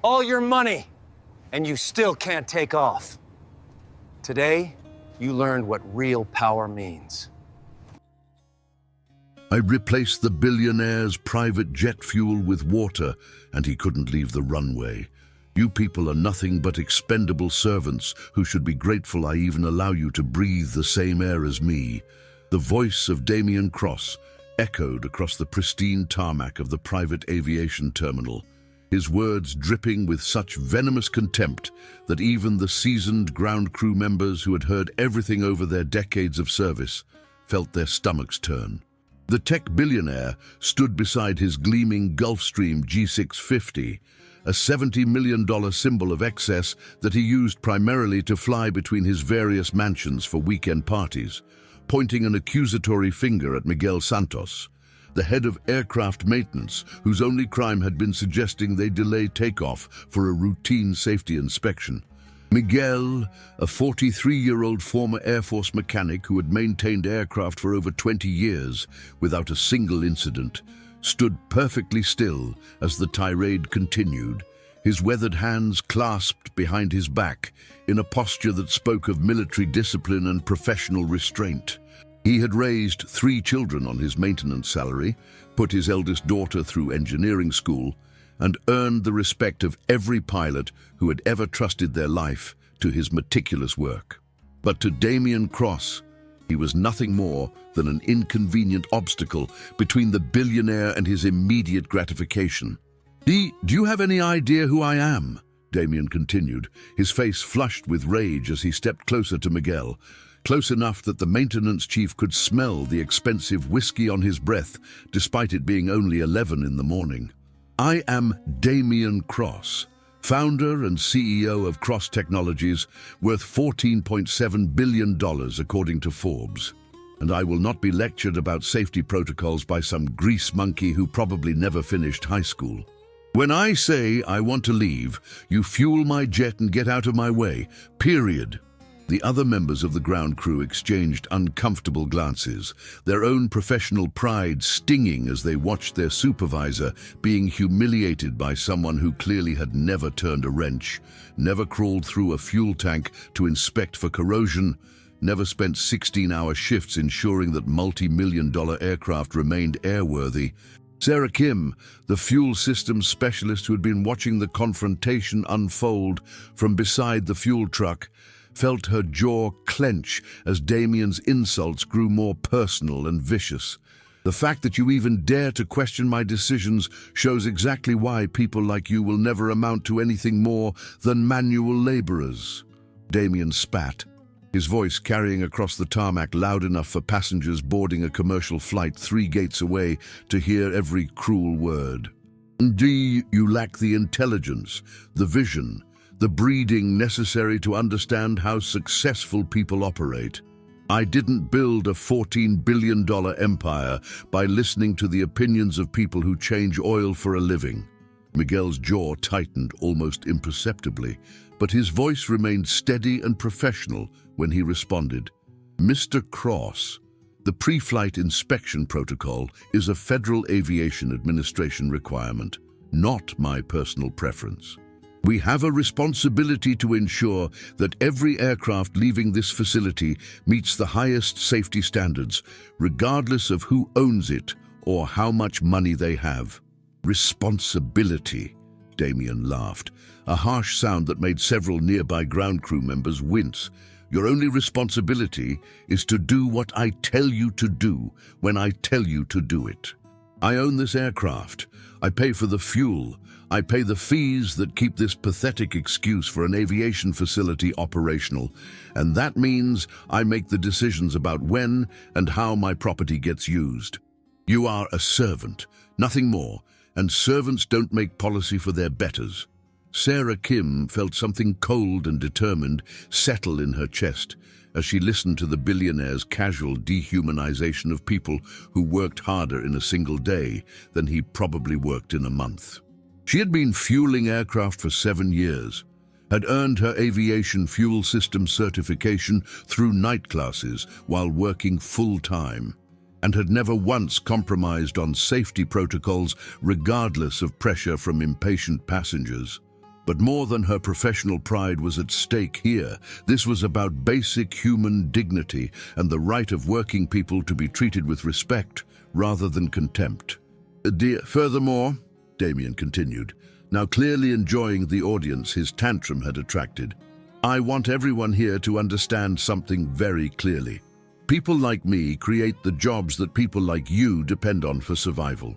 all your money, and you still can't take off. Today, you learned what real power means. I replaced the billionaire's private jet fuel with water, and he couldn't leave the runway. You people are nothing but expendable servants who should be grateful I even allow you to breathe the same air as me. The voice of Damien Cross echoed across the pristine tarmac of the private aviation terminal, his words dripping with such venomous contempt that even the seasoned ground crew members who had heard everything over their decades of service felt their stomachs turn. The tech billionaire stood beside his gleaming Gulfstream G650, a $70 million symbol of excess that he used primarily to fly between his various mansions for weekend parties, pointing an accusatory finger at Miguel Santos, the head of aircraft maintenance, whose only crime had been suggesting they delay takeoff for a routine safety inspection. Miguel, a 43-year-old former Air Force mechanic who had maintained aircraft for over 20 years without a single incident, stood perfectly still as the tirade continued, his weathered hands clasped behind his back in a posture that spoke of military discipline and professional restraint. He had raised 3 children on his maintenance salary, put his eldest daughter through engineering school, and earned the respect of every pilot who had ever trusted their life to his meticulous work. But to Damien Cross, he was nothing more than an inconvenient obstacle between the billionaire and his immediate gratification. Do you have any idea who I am?" Damien continued, his face flushed with rage as he stepped closer to Miguel, close enough that the maintenance chief could smell the expensive whiskey on his breath, despite it being only 11 in the morning. "I am Damien Cross, founder and CEO of Cross Technologies, worth $14.7 billion according to Forbes. And I will not be lectured about safety protocols by some grease monkey who probably never finished high school. When I say I want to leave, you fuel my jet and get out of my way, period." The other members of the ground crew exchanged uncomfortable glances, their own professional pride stinging as they watched their supervisor being humiliated by someone who clearly had never turned a wrench, never crawled through a fuel tank to inspect for corrosion, never spent 16-hour shifts ensuring that multi-million-dollar aircraft remained airworthy. Sarah Kim, the fuel systems specialist who had been watching the confrontation unfold from beside the fuel truck, felt her jaw clench as Damien's insults grew more personal and vicious. "The fact that you even dare to question my decisions shows exactly why people like you will never amount to anything more than manual laborers." Damien spat, his voice carrying across the tarmac loud enough for passengers boarding a commercial flight 3 gates away to hear every cruel word. "Indeed, you lack the intelligence, the vision, the breeding necessary to understand how successful people operate. I didn't build a $14 billion empire by listening to the opinions of people who change oil for a living." Miguel's jaw tightened almost imperceptibly, but his voice remained steady and professional when he responded. "Mr. Cross, the pre-flight inspection protocol is a Federal Aviation Administration requirement, not my personal preference. We have a responsibility to ensure that every aircraft leaving this facility meets the highest safety standards, regardless of who owns it or how much money they have." "Responsibility," Damien laughed, a harsh sound that made several nearby ground crew members wince. "Your only responsibility is to do what I tell you to do when I tell you to do it. I own this aircraft. I pay for the fuel. I pay the fees that keep this pathetic excuse for an aviation facility operational, and that means I make the decisions about when and how my property gets used. You are a servant, nothing more, and servants don't make policy for their betters." Sarah Kim felt something cold and determined settle in her chest as she listened to the billionaire's casual dehumanization of people who worked harder in a single day than he probably worked in a month. She had been fueling aircraft for 7 years, had earned her aviation fuel system certification through night classes while working full-time, and had never once compromised on safety protocols regardless of pressure from impatient passengers. But more than her professional pride was at stake here. This was about basic human dignity and the right of working people to be treated with respect rather than contempt. Furthermore, Damien continued, now clearly enjoying the audience his tantrum had attracted, I want everyone here to understand something very clearly. People like me create the jobs that people like you depend on for survival.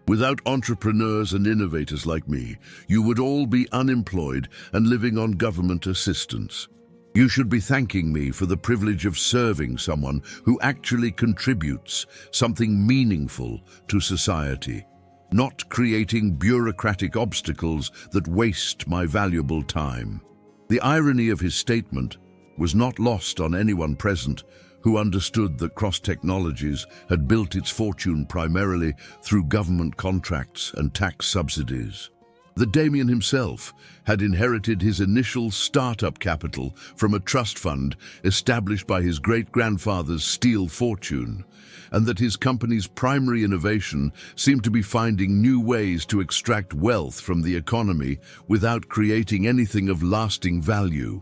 Without entrepreneurs and innovators like me, you would all be unemployed and living on government assistance. You should be thanking me for the privilege of serving someone who actually contributes something meaningful to society, not creating bureaucratic obstacles that waste my valuable time. The irony of his statement was not lost on anyone present who understood that Cross Technologies had built its fortune primarily through government contracts and tax subsidies. That Damien himself had inherited his initial startup capital from a trust fund established by his great-grandfather's steel fortune, and that his company's primary innovation seemed to be finding new ways to extract wealth from the economy without creating anything of lasting value.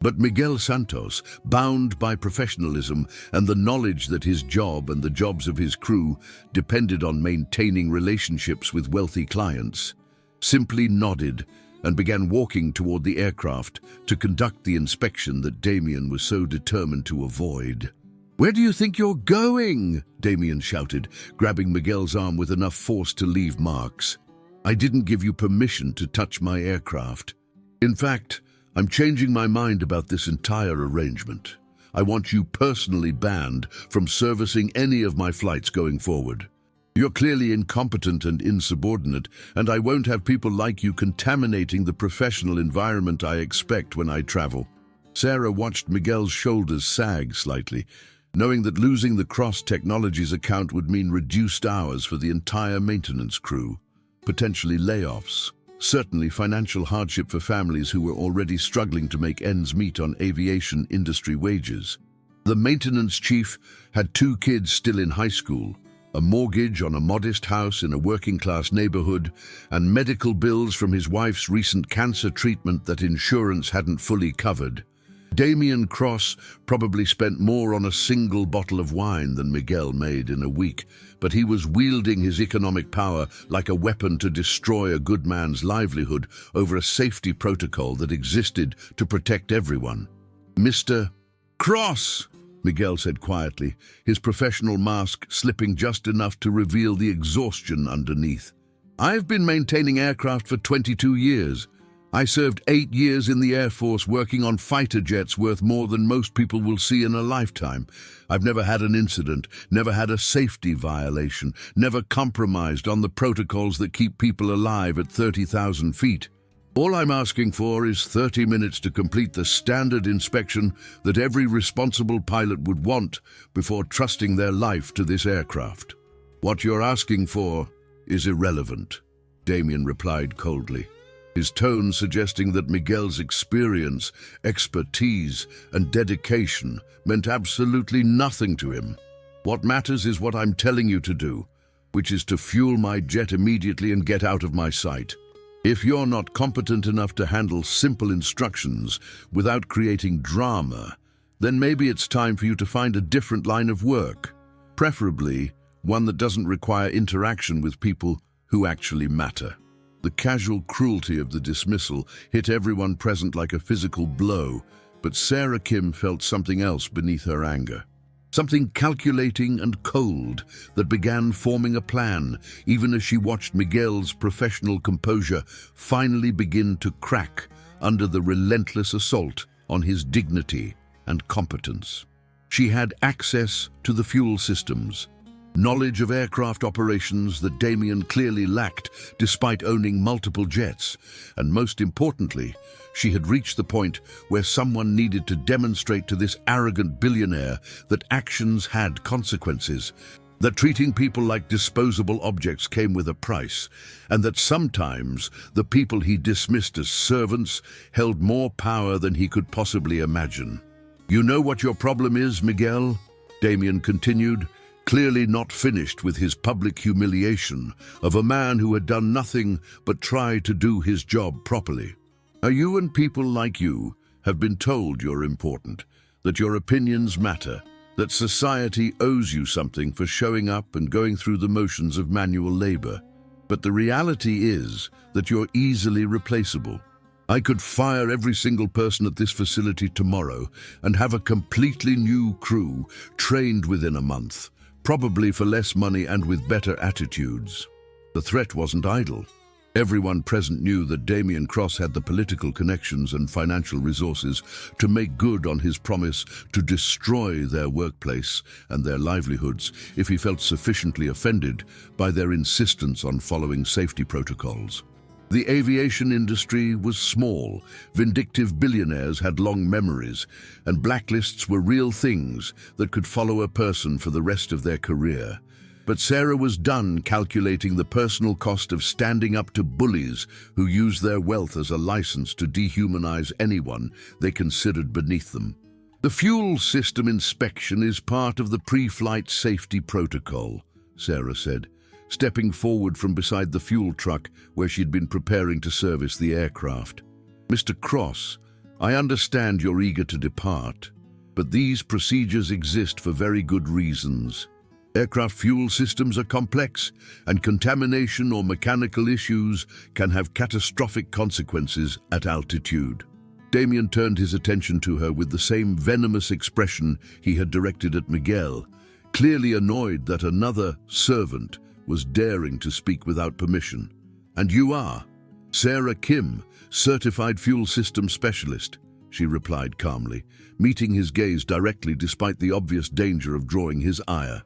But Miguel Santos, bound by professionalism and the knowledge that his job and the jobs of his crew depended on maintaining relationships with wealthy clients, simply nodded and began walking toward the aircraft to conduct the inspection that Damien was so determined to avoid. "Where do you think you're going?" Damien shouted, grabbing Miguel's arm with enough force to leave marks. "I didn't give you permission to touch my aircraft. In fact, I'm changing my mind about this entire arrangement. I want you personally banned from servicing any of my flights going forward. You're clearly incompetent and insubordinate, and I won't have people like you contaminating the professional environment I expect when I travel." Sarah watched Miguel's shoulders sag slightly, knowing that losing the Cross Technologies account would mean reduced hours for the entire maintenance crew, potentially layoffs. Certainly financial hardship for families who were already struggling to make ends meet on aviation industry wages. The maintenance chief had 2 kids still in high school, a mortgage on a modest house in a working-class neighborhood, and medical bills from his wife's recent cancer treatment that insurance hadn't fully covered. Damien Cross probably spent more on a single bottle of wine than Miguel made in a week, but he was wielding his economic power like a weapon to destroy a good man's livelihood over a safety protocol that existed to protect everyone. "Mr. Cross," Miguel said quietly, his professional mask slipping just enough to reveal the exhaustion underneath. "I've been maintaining aircraft for 22 years. I served 8 years in the Air Force working on fighter jets worth more than most people will see in a lifetime. I've never had an incident, never had a safety violation, never compromised on the protocols that keep people alive at 30,000 feet. All I'm asking for is 30 minutes to complete the standard inspection that every responsible pilot would want before trusting their life to this aircraft." "What you're asking for is irrelevant," Damien replied coldly, his tone suggesting that Miguel's experience, expertise, and dedication meant absolutely nothing to him. "What matters is what I'm telling you to do, which is to fuel my jet immediately and get out of my sight. If you're not competent enough to handle simple instructions without creating drama, then maybe it's time for you to find a different line of work, preferably one that doesn't require interaction with people who actually matter." The casual cruelty of the dismissal hit everyone present like a physical blow, but Sarah Kim felt something else beneath her anger. Something calculating and cold that began forming a plan, even as she watched Miguel's professional composure finally begin to crack under the relentless assault on his dignity and competence. She had access to the fuel systems, knowledge of aircraft operations that Damien clearly lacked despite owning multiple jets, and most importantly, she had reached the point where someone needed to demonstrate to this arrogant billionaire that actions had consequences, that treating people like disposable objects came with a price, and that sometimes the people he dismissed as servants held more power than he could possibly imagine. "You know what your problem is, Miguel?" Damien continued, clearly not finished with his public humiliation of a man who had done nothing but try to do his job properly. You and people like you have been told you're important, that your opinions matter, that society owes you something for showing up and going through the motions of manual labor. But the reality is that you're easily replaceable. I could fire every single person at this facility tomorrow and have a completely new crew trained within a month, probably for less money and with better attitudes. The threat wasn't idle. Everyone present knew that Damien Cross had the political connections and financial resources to make good on his promise to destroy their workplace and their livelihoods if he felt sufficiently offended by their insistence on following safety protocols. The aviation industry was small, vindictive billionaires had long memories, and blacklists were real things that could follow a person for the rest of their career. But Sarah was done calculating the personal cost of standing up to bullies who used their wealth as a license to dehumanize anyone they considered beneath them. The fuel system inspection is part of the pre-flight safety protocol, Sarah said, stepping forward from beside the fuel truck where she'd been preparing to service the aircraft. Mr. Cross, I understand you're eager to depart, but these procedures exist for very good reasons. Aircraft fuel systems are complex, and contamination or mechanical issues can have catastrophic consequences at altitude. Damien turned his attention to her with the same venomous expression he had directed at Miguel, clearly annoyed that another servant was daring to speak without permission. And you are? Sarah Kim, certified fuel system specialist, she replied calmly, meeting his gaze directly despite the obvious danger of drawing his ire.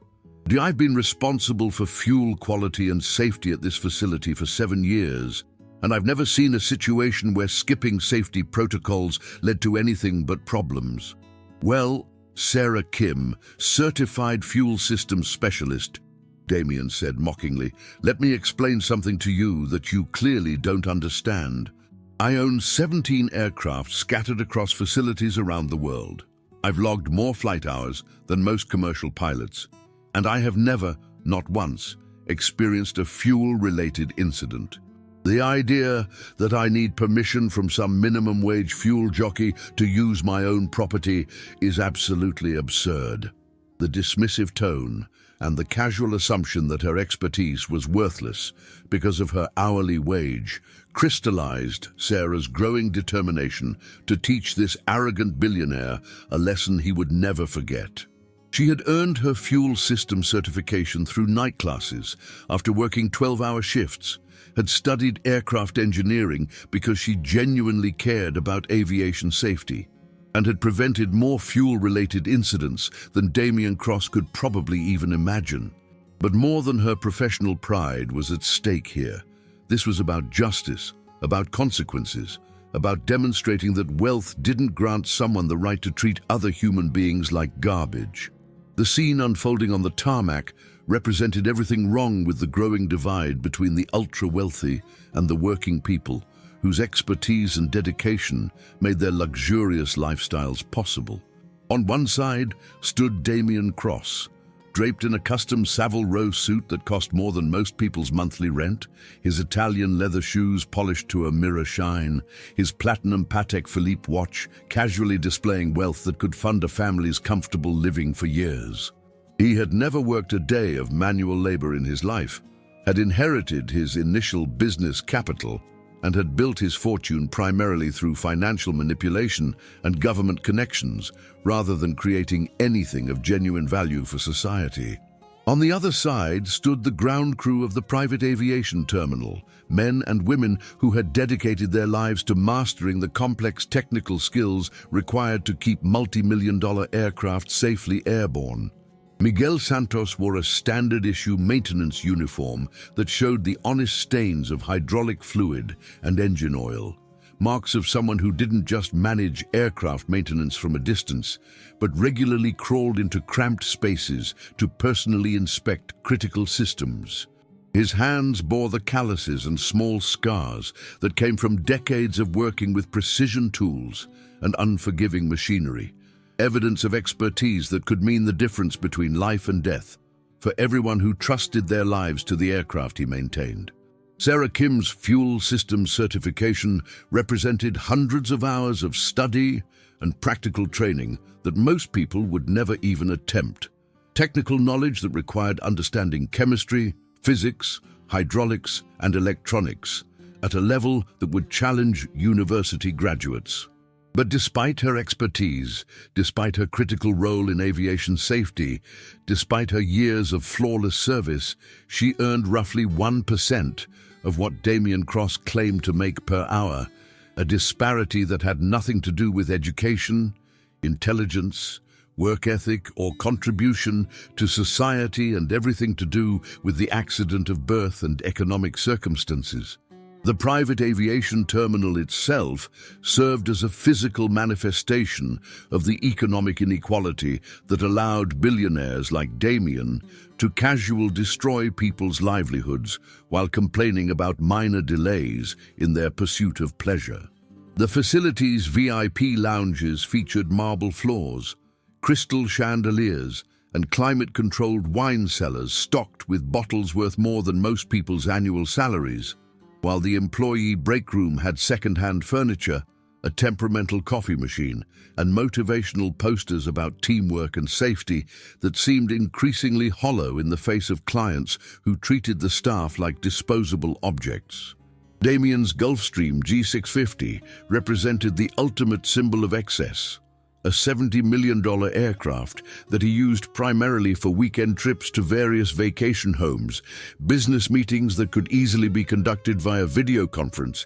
I've been responsible for fuel quality and safety at this facility for 7 years, and I've never seen a situation where skipping safety protocols led to anything but problems. Well, Sarah Kim, certified fuel systems specialist, Damien said mockingly, let me explain something to you that you clearly don't understand. I own 17 aircraft scattered across facilities around the world. I've logged more flight hours than most commercial pilots, and I have never, not once, experienced a fuel-related incident. The idea that I need permission from some minimum wage fuel jockey to use my own property is absolutely absurd. The dismissive tone and the casual assumption that her expertise was worthless because of her hourly wage crystallized Sarah's growing determination to teach this arrogant billionaire a lesson he would never forget. She had earned her fuel system certification through night classes after working 12-hour shifts, had studied aircraft engineering because she genuinely cared about aviation safety, and had prevented more fuel-related incidents than Damien Cross could probably even imagine. But more than her professional pride was at stake here. This was about justice, about consequences, about demonstrating that wealth didn't grant someone the right to treat other human beings like garbage. The scene unfolding on the tarmac represented everything wrong with the growing divide between the ultra-wealthy and the working people, whose expertise and dedication made their luxurious lifestyles possible. On one side stood Damien Cross, draped in a custom Savile Row suit that cost more than most people's monthly rent, his Italian leather shoes polished to a mirror shine, his platinum Patek Philippe watch casually displaying wealth that could fund a family's comfortable living for years. He had never worked a day of manual labor in his life, had inherited his initial business capital, and had built his fortune primarily through financial manipulation and government connections, rather than creating anything of genuine value for society. On the other side stood the ground crew of the private aviation terminal, men and women who had dedicated their lives to mastering the complex technical skills required to keep multi-million-dollar aircraft safely airborne. Miguel Santos wore a standard-issue maintenance uniform that showed the honest stains of hydraulic fluid and engine oil, marks of someone who didn't just manage aircraft maintenance from a distance, but regularly crawled into cramped spaces to personally inspect critical systems. His hands bore the calluses and small scars that came from decades of working with precision tools and unforgiving machinery, evidence of expertise that could mean the difference between life and death for everyone who trusted their lives to the aircraft he maintained. Sarah Kim's fuel system certification represented hundreds of hours of study and practical training that most people would never even attempt. Technical knowledge that required understanding chemistry, physics, hydraulics, and electronics at a level that would challenge university graduates. But despite her expertise, despite her critical role in aviation safety, despite her years of flawless service, she earned roughly 1% of what Damien Cross claimed to make per hour, a disparity that had nothing to do with education, intelligence, work ethic, or contribution to society, and everything to do with the accident of birth and economic circumstances. The private aviation terminal itself served as a physical manifestation of the economic inequality that allowed billionaires like Damien to casually destroy people's livelihoods while complaining about minor delays in their pursuit of pleasure. The facility's VIP lounges featured marble floors, crystal chandeliers, and climate-controlled wine cellars stocked with bottles worth more than most people's annual salaries, while the employee break room had second-hand furniture, a temperamental coffee machine, and motivational posters about teamwork and safety that seemed increasingly hollow in the face of clients who treated the staff like disposable objects. Damien's Gulfstream G650 represented the ultimate symbol of excess, a $70 million aircraft that he used primarily for weekend trips to various vacation homes, business meetings that could easily be conducted via video conference,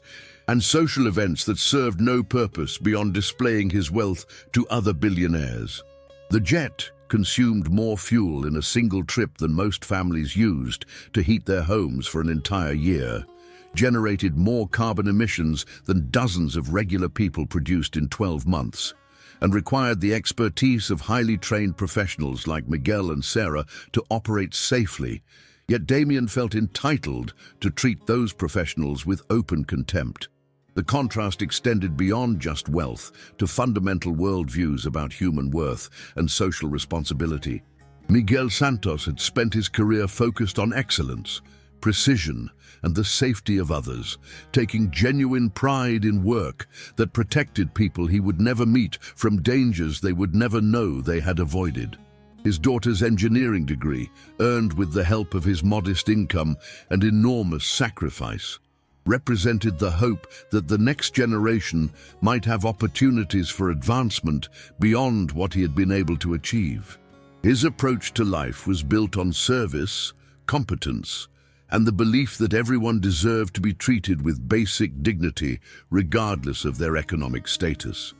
and social events that served no purpose beyond displaying his wealth to other billionaires. The jet consumed more fuel in a single trip than most families used to heat their homes for an entire year, generated more carbon emissions than dozens of regular people produced in 12 months, and required the expertise of highly trained professionals like Miguel and Sarah to operate safely. Yet Damien felt entitled to treat those professionals with open contempt. The contrast extended beyond just wealth to fundamental worldviews about human worth and social responsibility. Miguel Santos had spent his career focused on excellence, precision, and the safety of others, taking genuine pride in work that protected people he would never meet from dangers they would never know they had avoided. His daughter's engineering degree, earned with the help of his modest income and enormous sacrifice, represented the hope that the next generation might have opportunities for advancement beyond what he had been able to achieve. His approach to life was built on service, competence, and the belief that everyone deserved to be treated with basic dignity regardless of their economic status.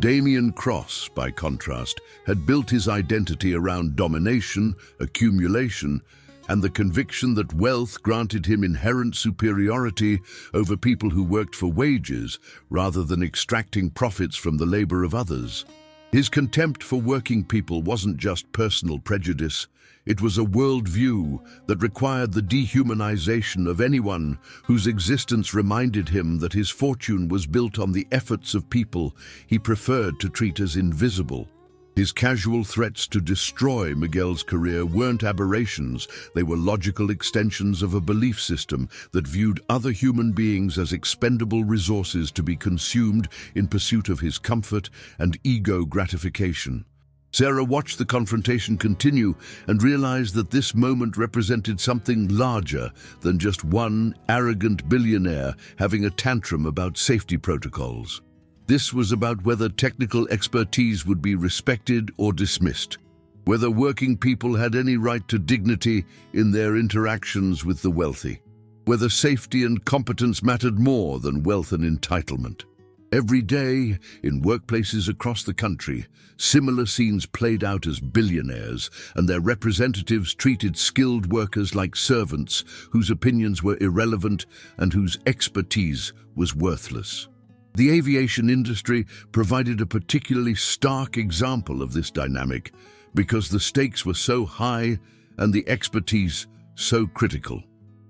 Damien Cross, by contrast, had built his identity around domination, accumulation, and the conviction that wealth granted him inherent superiority over people who worked for wages rather than extracting profits from the labor of others. His contempt for working people wasn't just personal prejudice. It was a worldview that required the dehumanization of anyone whose existence reminded him that his fortune was built on the efforts of people he preferred to treat as invisible. His casual threats to destroy Miguel's career weren't aberrations. They were logical extensions of a belief system that viewed other human beings as expendable resources to be consumed in pursuit of his comfort and ego gratification. Sarah watched the confrontation continue and realized that this moment represented something larger than just one arrogant billionaire having a tantrum about safety protocols. This was about whether technical expertise would be respected or dismissed, whether working people had any right to dignity in their interactions with the wealthy, whether safety and competence mattered more than wealth and entitlement. Every day, in workplaces across the country, similar scenes played out as billionaires and their representatives treated skilled workers like servants whose opinions were irrelevant and whose expertise was worthless. The aviation industry provided a particularly stark example of this dynamic because the stakes were so high and the expertise so critical.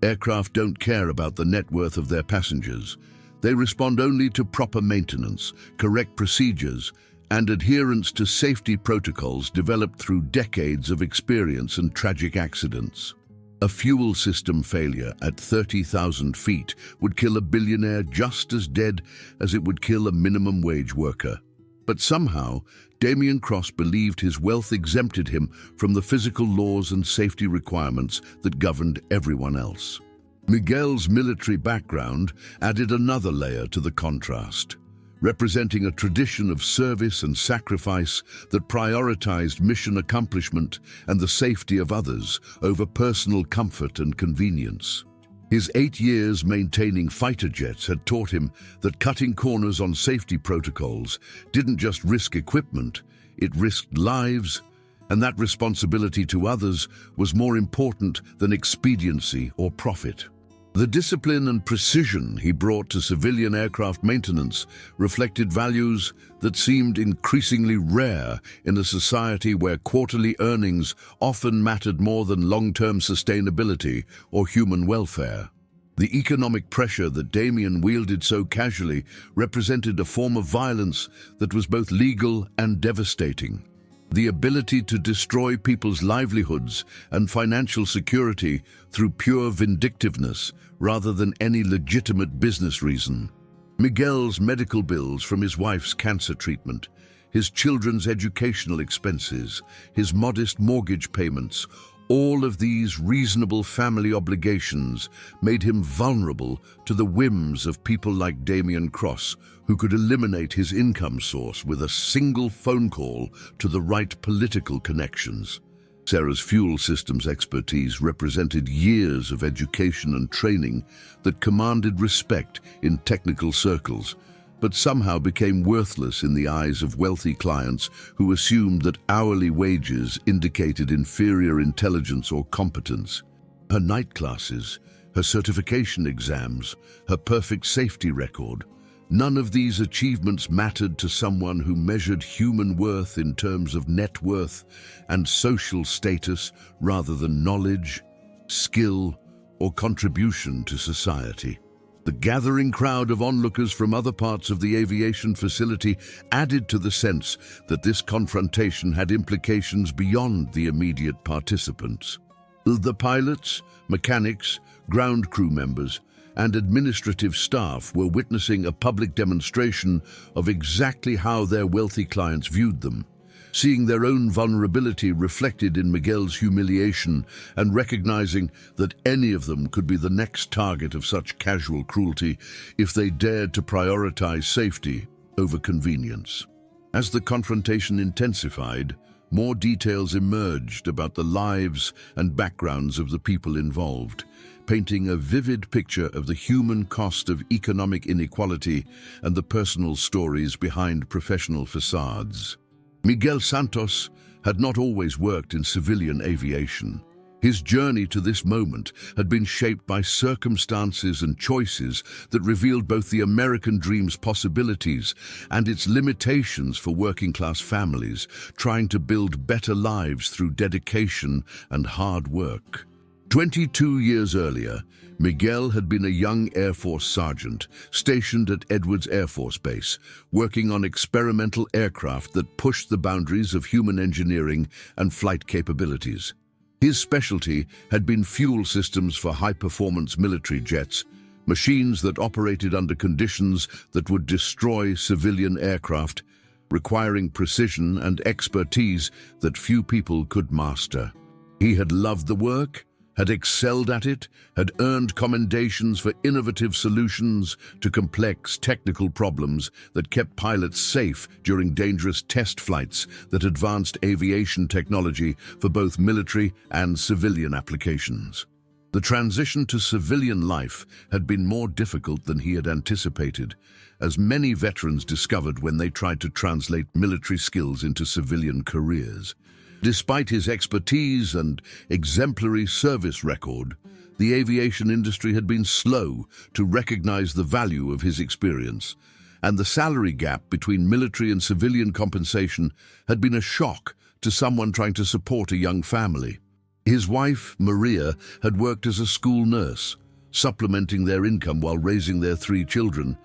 Aircraft don't care about the net worth of their passengers. They respond only to proper maintenance, correct procedures, and adherence to safety protocols developed through decades of experience and tragic accidents. A fuel system failure at 30,000 feet would kill a billionaire just as dead as it would kill a minimum wage worker. But somehow, Damien Cross believed his wealth exempted him from the physical laws and safety requirements that governed everyone else. Miguel's military background added another layer to the contrast, representing a tradition of service and sacrifice that prioritized mission accomplishment and the safety of others over personal comfort and convenience. His 8 years maintaining fighter jets had taught him that cutting corners on safety protocols didn't just risk equipment, it risked lives, and that responsibility to others was more important than expediency or profit. The discipline and precision he brought to civilian aircraft maintenance reflected values that seemed increasingly rare in a society where quarterly earnings often mattered more than long-term sustainability or human welfare. The economic pressure that Damien wielded so casually represented a form of violence that was both legal and devastating. The ability to destroy people's livelihoods and financial security through pure vindictiveness rather than any legitimate business reason. Miguel's medical bills from his wife's cancer treatment, his children's educational expenses, his modest mortgage payments, all of these reasonable family obligations made him vulnerable to the whims of people like Damien Cross, who could eliminate his income source with a single phone call to the right political connections. Sarah's fuel systems expertise represented years of education and training that commanded respect in technical circles, but somehow became worthless in the eyes of wealthy clients who assumed that hourly wages indicated inferior intelligence or competence. Her night classes, her certification exams, her perfect safety record, none of these achievements mattered to someone who measured human worth in terms of net worth and social status rather than knowledge, skill, or contribution to society. The gathering crowd of onlookers from other parts of the aviation facility added to the sense that this confrontation had implications beyond the immediate participants. The pilots, mechanics, ground crew members, and administrative staff were witnessing a public demonstration of exactly how their wealthy clients viewed them. Seeing their own vulnerability reflected in Miguel's humiliation and recognizing that any of them could be the next target of such casual cruelty if they dared to prioritize safety over convenience. As the confrontation intensified, more details emerged about the lives and backgrounds of the people involved, painting a vivid picture of the human cost of economic inequality and the personal stories behind professional facades. Miguel Santos had not always worked in civilian aviation. His journey to this moment had been shaped by circumstances and choices that revealed both the American dream's possibilities and its limitations for working-class families trying to build better lives through dedication and hard work. 22 years earlier, Miguel had been a young Air Force sergeant stationed at Edwards Air Force Base, working on experimental aircraft that pushed the boundaries of human engineering and flight capabilities. His specialty had been fuel systems for high-performance military jets, machines that operated under conditions that would destroy civilian aircraft, requiring precision and expertise that few people could master. He had loved the work, had excelled at it, had earned commendations for innovative solutions to complex technical problems that kept pilots safe during dangerous test flights that advanced aviation technology for both military and civilian applications. The transition to civilian life had been more difficult than he had anticipated, as many veterans discovered when they tried to translate military skills into civilian careers. Despite his expertise and exemplary service record, the aviation industry had been slow to recognize the value of his experience, and the salary gap between military and civilian compensation had been a shock to someone trying to support a young family. His wife, Maria, had worked as a school nurse, supplementing their income while raising their 3 children,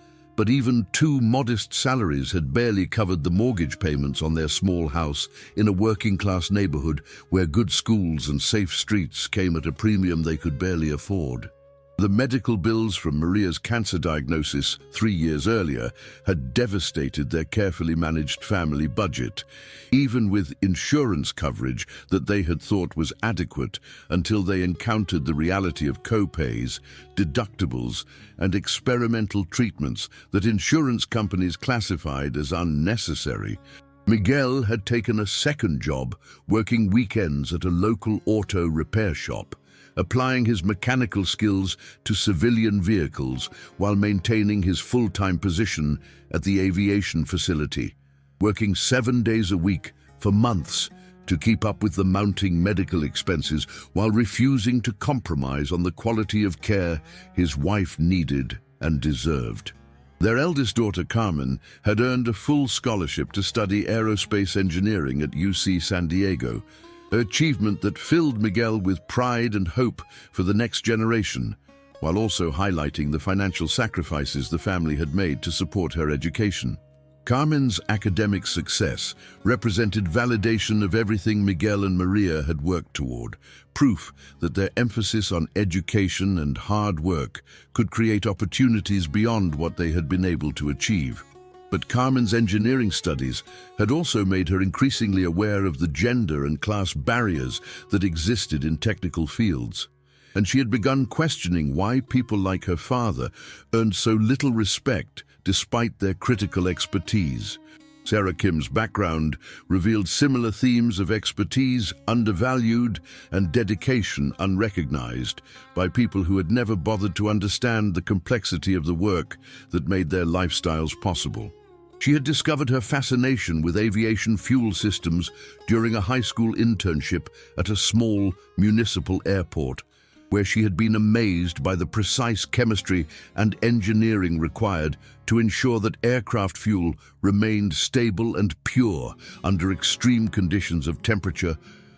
but even two modest salaries had barely covered the mortgage payments on their small house in a working-class neighborhood where good schools and safe streets came at a premium they could barely afford. The medical bills from Maria's cancer diagnosis 3 years earlier had devastated their carefully managed family budget, even with insurance coverage that they had thought was adequate until they encountered the reality of co-pays, deductibles, and experimental treatments that insurance companies classified as unnecessary. Miguel had taken a second job, working weekends at a local auto repair shop, applying his mechanical skills to civilian vehicles while maintaining his full-time position at the aviation facility, working 7 days a week for months to keep up with the mounting medical expenses while refusing to compromise on the quality of care his wife needed and deserved. Their eldest daughter, Carmen, had earned a full scholarship to study aerospace engineering at UC San Diego, an achievement that filled Miguel with pride and hope for the next generation, while also highlighting the financial sacrifices the family had made to support her education. Carmen's academic success represented validation of everything Miguel and Maria had worked toward, proof that their emphasis on education and hard work could create opportunities beyond what they had been able to achieve. But Carmen's engineering studies had also made her increasingly aware of the gender and class barriers that existed in technical fields, and she had begun questioning why people like her father earned so little respect despite their critical expertise. Sarah Kim's background revealed similar themes of expertise undervalued and dedication unrecognized by people who had never bothered to understand the complexity of the work that made their lifestyles possible. She had discovered her fascination with aviation fuel systems during a high school internship at a small municipal airport, where she had been amazed by the precise chemistry and engineering required to ensure that aircraft fuel remained stable and pure under extreme conditions of temperature,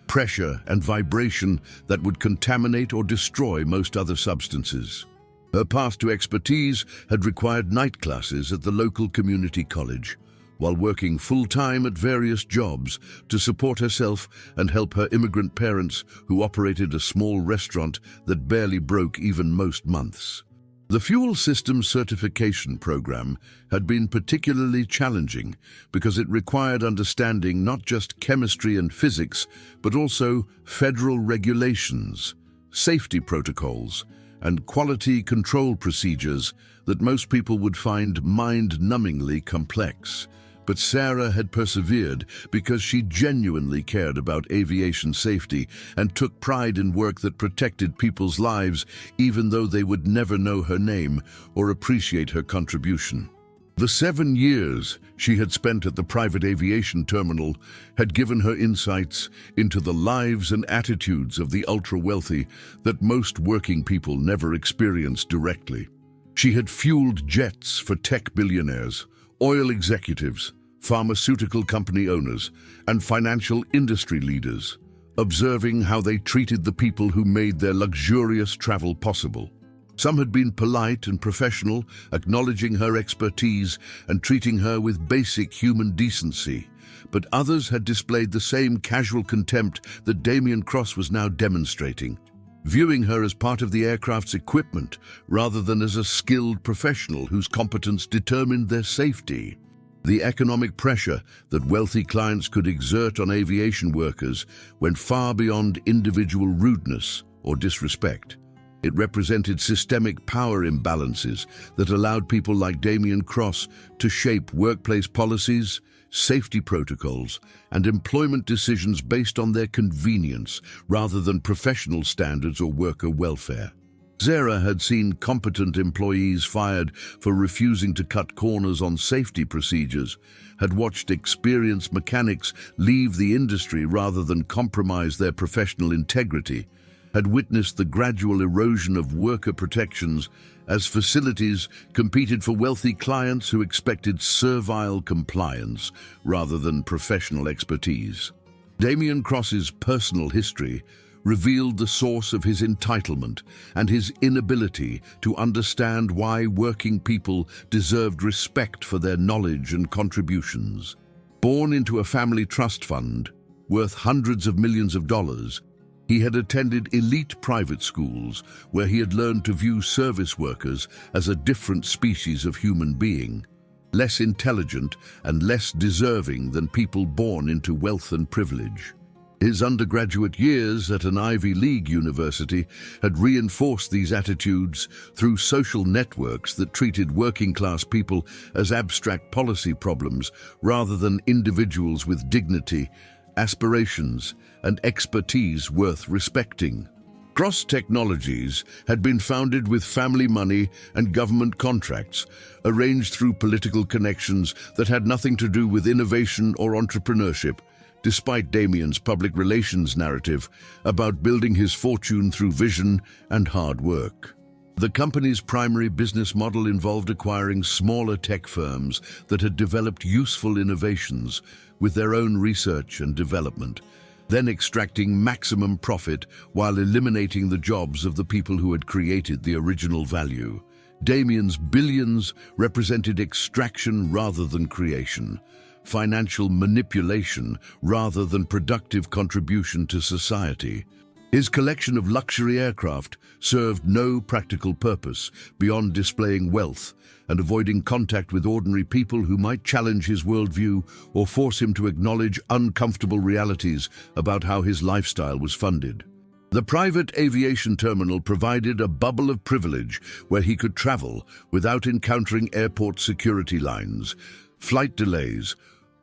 pressure, and vibration that would contaminate or destroy most other substances. Her path to expertise had required night classes at the local community college, while working full-time at various jobs to support herself and help her immigrant parents who operated a small restaurant that barely broke even most months. The fuel systems certification program had been particularly challenging because it required understanding not just chemistry and physics, but also federal regulations, safety protocols, and quality control procedures that most people would find mind-numbingly complex. But Sarah had persevered because she genuinely cared about aviation safety and took pride in work that protected people's lives, even though they would never know her name or appreciate her contribution. The 7 years she had spent at the private aviation terminal had given her insights into the lives and attitudes of the ultra-wealthy that most working people never experienced directly. She had fueled jets for tech billionaires, oil executives, pharmaceutical company owners, and financial industry leaders, observing how they treated the people who made their luxurious travel possible. Some had been polite and professional, acknowledging her expertise and treating her with basic human decency, but others had displayed the same casual contempt that Damien Cross was now demonstrating, viewing her as part of the aircraft's equipment rather than as a skilled professional whose competence determined their safety. The economic pressure that wealthy clients could exert on aviation workers went far beyond individual rudeness or disrespect. It represented systemic power imbalances that allowed people like Damien Cross to shape workplace policies, safety protocols, and employment decisions based on their convenience rather than professional standards or worker welfare. Sarah had seen competent employees fired for refusing to cut corners on safety procedures, had watched experienced mechanics leave the industry rather than compromise their professional integrity, had witnessed the gradual erosion of worker protections as facilities competed for wealthy clients who expected servile compliance rather than professional expertise. Damien Cross's personal history revealed the source of his entitlement and his inability to understand why working people deserved respect for their knowledge and contributions. Born into a family trust fund, worth hundreds of millions of dollars, he had attended elite private schools where he had learned to view service workers as a different species of human being, less intelligent and less deserving than people born into wealth and privilege. His undergraduate years at an Ivy League university had reinforced these attitudes through social networks that treated working-class people as abstract policy problems rather than individuals with dignity, aspirations, and expertise worth respecting. Cross Technologies had been founded with family money and government contracts, arranged through political connections that had nothing to do with innovation or entrepreneurship, despite Damien's public relations narrative about building his fortune through vision and hard work. The company's primary business model involved acquiring smaller tech firms that had developed useful innovations with their own research and development, then extracting maximum profit while eliminating the jobs of the people who had created the original value. Damien's billions represented extraction rather than creation, financial manipulation rather than productive contribution to society. His collection of luxury aircraft served no practical purpose beyond displaying wealth and avoiding contact with ordinary people who might challenge his worldview or force him to acknowledge uncomfortable realities about how his lifestyle was funded. The private aviation terminal provided a bubble of privilege where he could travel without encountering airport security lines, flight delays,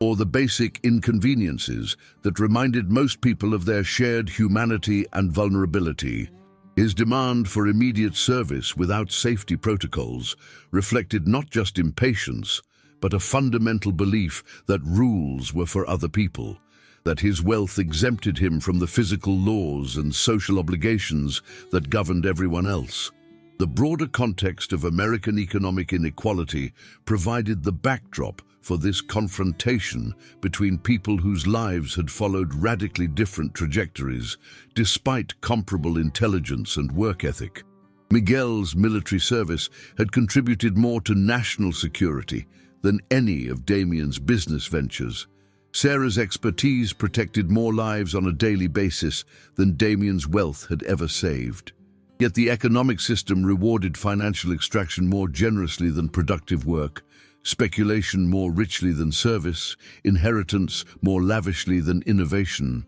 or the basic inconveniences that reminded most people of their shared humanity and vulnerability. His demand for immediate service without safety protocols reflected not just impatience, but a fundamental belief that rules were for other people, that his wealth exempted him from the physical laws and social obligations that governed everyone else. The broader context of American economic inequality provided the backdrop for this confrontation between people whose lives had followed radically different trajectories, despite comparable intelligence and work ethic. Miguel's military service had contributed more to national security than any of Damien's business ventures. Sarah's expertise protected more lives on a daily basis than Damien's wealth had ever saved. Yet the economic system rewarded financial extraction more generously than productive work, speculation more richly than service, inheritance more lavishly than innovation.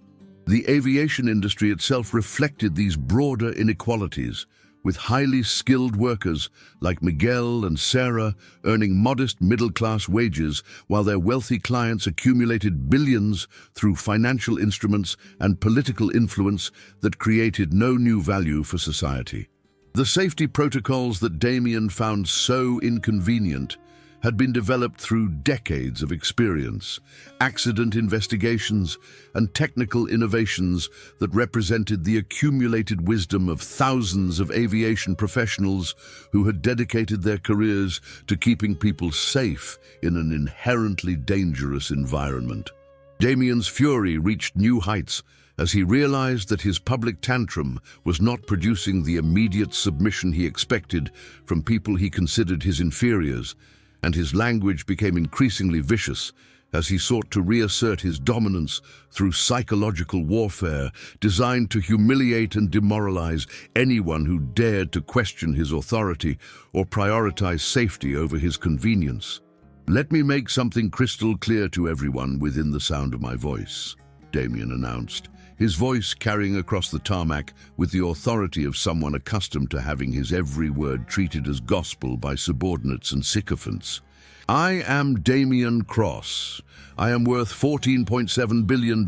The aviation industry itself reflected these broader inequalities, with highly skilled workers like Miguel and Sarah earning modest middle-class wages while their wealthy clients accumulated billions through financial instruments and political influence that created no new value for society. The safety protocols that Damien found so inconvenient had been developed through decades of experience, accident investigations, and technical innovations that represented the accumulated wisdom of thousands of aviation professionals who had dedicated their careers to keeping people safe in an inherently dangerous environment. Damien's fury reached new heights as he realized that his public tantrum was not producing the immediate submission he expected from people he considered his inferiors, and his language became increasingly vicious as he sought to reassert his dominance through psychological warfare designed to humiliate and demoralize anyone who dared to question his authority or prioritize safety over his convenience. "Let me make something crystal clear to everyone within the sound of my voice," Damien announced, his voice carrying across the tarmac with the authority of someone accustomed to having his every word treated as gospel by subordinates and sycophants. "I am Damien Cross. I am worth $14.7 billion.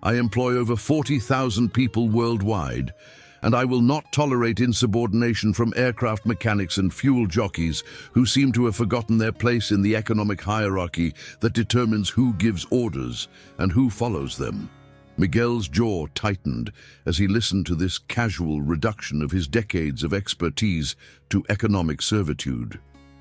I employ over 40,000 people worldwide, and I will not tolerate insubordination from aircraft mechanics and fuel jockeys who seem to have forgotten their place in the economic hierarchy that determines who gives orders and who follows them." Miguel's jaw tightened as he listened to this casual reduction of his decades of expertise to economic servitude.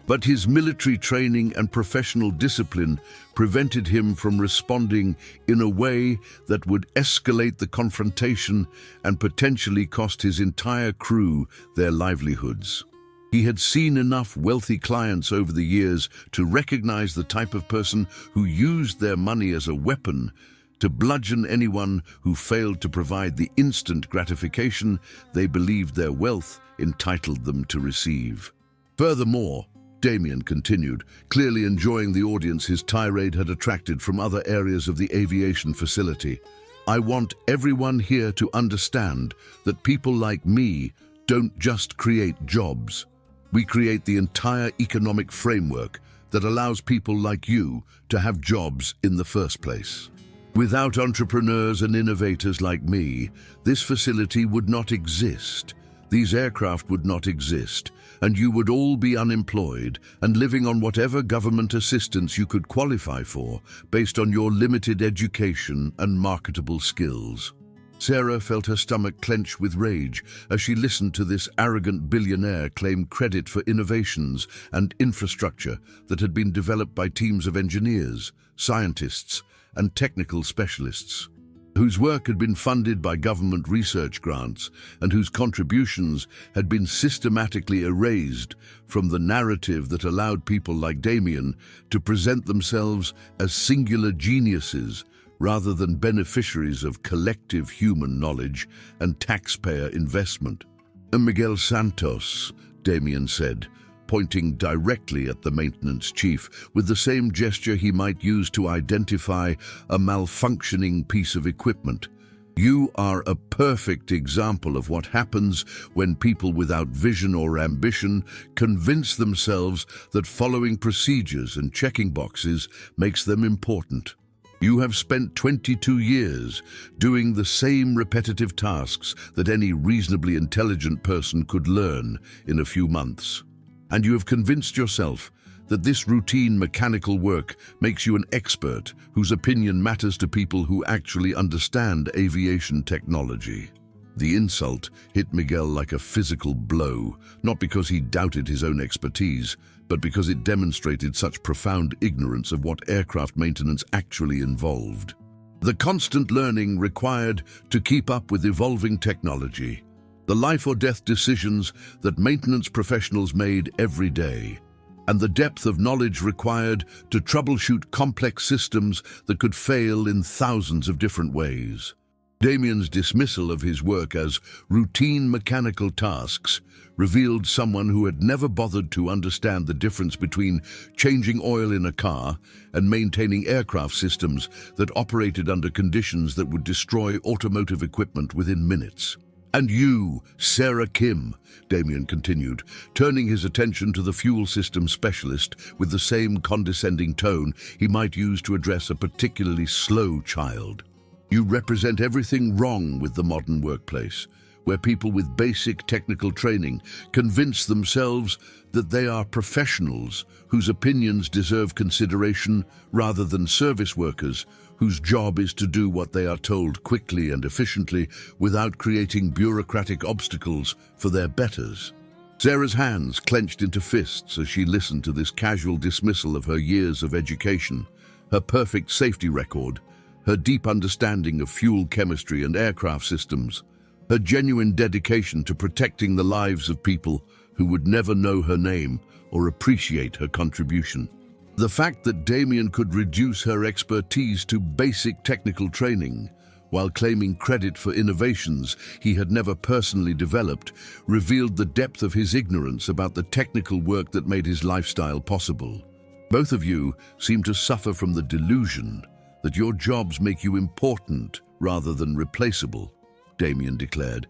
But his military training and professional discipline prevented him from responding in a way that would escalate the confrontation and potentially cost his entire crew their livelihoods. He had seen enough wealthy clients over the years to recognize the type of person who used their money as a weapon to bludgeon anyone who failed to provide the instant gratification they believed their wealth entitled them to receive. Furthermore, Damien continued, clearly enjoying the audience his tirade had attracted from other areas of the aviation facility. I want everyone here to understand that people like me don't just create jobs. We create the entire economic framework that allows people like you to have jobs in the first place. Without entrepreneurs and innovators like me, this facility would not exist. These aircraft would not exist, and you would all be unemployed and living on whatever government assistance you could qualify for based on your limited education and marketable skills. Sarah felt her stomach clench with rage as she listened to this arrogant billionaire claim credit for innovations and infrastructure that had been developed by teams of engineers, scientists, and technical specialists, whose work had been funded by government research grants and whose contributions had been systematically erased from the narrative that allowed people like Damien to present themselves as singular geniuses rather than beneficiaries of collective human knowledge and taxpayer investment. Miguel Santos, Damien said, pointing directly at the maintenance chief with the same gesture he might use to identify a malfunctioning piece of equipment. You are a perfect example of what happens when people without vision or ambition convince themselves that following procedures and checking boxes makes them important. You have spent 22 years doing the same repetitive tasks that any reasonably intelligent person could learn in a few months. And you have convinced yourself that this routine mechanical work makes you an expert whose opinion matters to people who actually understand aviation technology. The insult hit Miguel like a physical blow, not because he doubted his own expertise, but because it demonstrated such profound ignorance of what aircraft maintenance actually involved. The constant learning required to keep up with evolving technology, the life or death decisions that maintenance professionals made every day, and the depth of knowledge required to troubleshoot complex systems that could fail in thousands of different ways. Damien's dismissal of his work as routine mechanical tasks revealed someone who had never bothered to understand the difference between changing oil in a car and maintaining aircraft systems that operated under conditions that would destroy automotive equipment within minutes. And you, Sarah Kim, Damien continued, turning his attention to the fuel system specialist with the same condescending tone he might use to address a particularly slow child. You represent everything wrong with the modern workplace, where people with basic technical training convince themselves that they are professionals whose opinions deserve consideration rather than service workers whose job is to do what they are told quickly and efficiently without creating bureaucratic obstacles for their betters. Sarah's hands clenched into fists as she listened to this casual dismissal of her years of education, her perfect safety record, her deep understanding of fuel chemistry and aircraft systems, her genuine dedication to protecting the lives of people who would never know her name or appreciate her contribution. The fact that Damien could reduce her expertise to basic technical training while claiming credit for innovations he had never personally developed revealed the depth of his ignorance about the technical work that made his lifestyle possible. Both of you seem to suffer from the delusion that your jobs make you important rather than replaceable, Damien declared,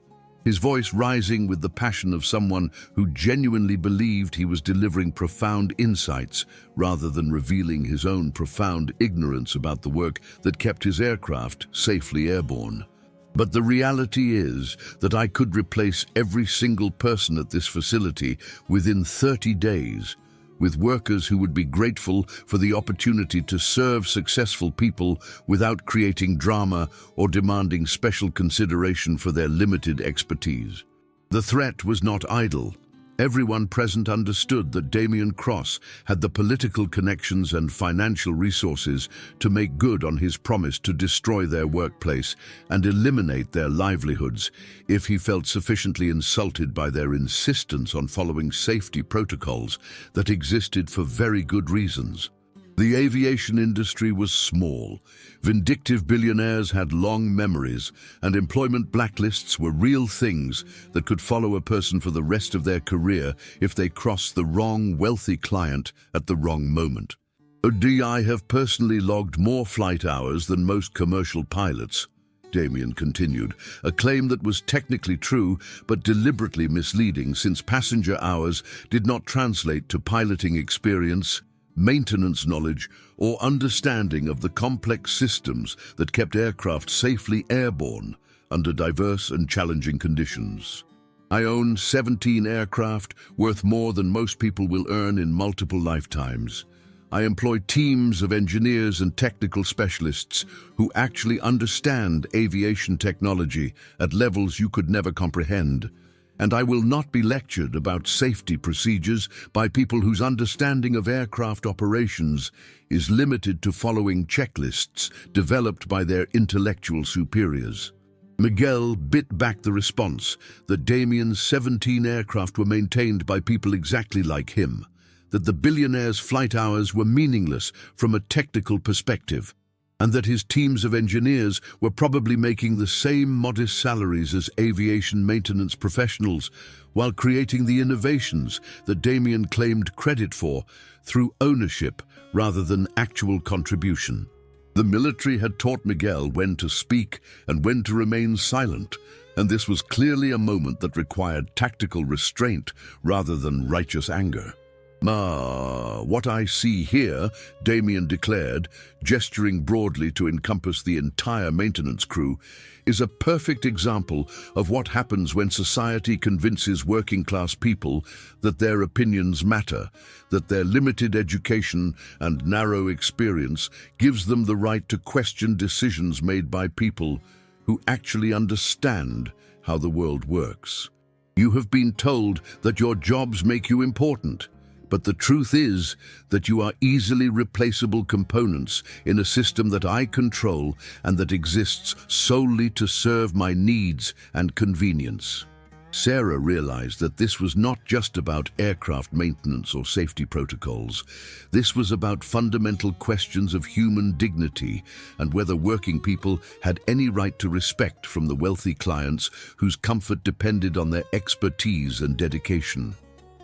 his voice rising with the passion of someone who genuinely believed he was delivering profound insights rather than revealing his own profound ignorance about the work that kept his aircraft safely airborne. But the reality is that I could replace every single person at this facility within 30 days, with workers who would be grateful for the opportunity to serve successful people without creating drama or demanding special consideration for their limited expertise. The threat was not idle. Everyone present understood that Damien Cross had the political connections and financial resources to make good on his promise to destroy their workplace and eliminate their livelihoods if he felt sufficiently insulted by their insistence on following safety protocols that existed for very good reasons. The aviation industry was small. Vindictive billionaires had long memories, and employment blacklists were real things that could follow a person for the rest of their career if they crossed the wrong wealthy client at the wrong moment. I have personally logged more flight hours than most commercial pilots, Damien continued, a claim that was technically true but deliberately misleading since passenger hours did not translate to piloting experience, maintenance knowledge, or understanding of the complex systems that kept aircraft safely airborne under diverse and challenging conditions. I own 17 aircraft, worth more than most people will earn in multiple lifetimes. I employ teams of engineers and technical specialists who actually understand aviation technology at levels you could never comprehend. And I will not be lectured about safety procedures by people whose understanding of aircraft operations is limited to following checklists developed by their intellectual superiors. Miguel bit back the response that Damien's 17 aircraft were maintained by people exactly like him, that the billionaire's flight hours were meaningless from a technical perspective, and that his teams of engineers were probably making the same modest salaries as aviation maintenance professionals while creating the innovations that Damien claimed credit for through ownership rather than actual contribution. The military had taught Miguel when to speak and when to remain silent, and this was clearly a moment that required tactical restraint rather than righteous anger. What I see here, Damien declared, gesturing broadly to encompass the entire maintenance crew, is a perfect example of what happens when society convinces working-class people that their opinions matter, that their limited education and narrow experience gives them the right to question decisions made by people who actually understand how the world works. You have been told that your jobs make you important, but the truth is that you are easily replaceable components in a system that I control and that exists solely to serve my needs and convenience. Sarah realized that this was not just about aircraft maintenance or safety protocols. This was about fundamental questions of human dignity and whether working people had any right to respect from the wealthy clients whose comfort depended on their expertise and dedication.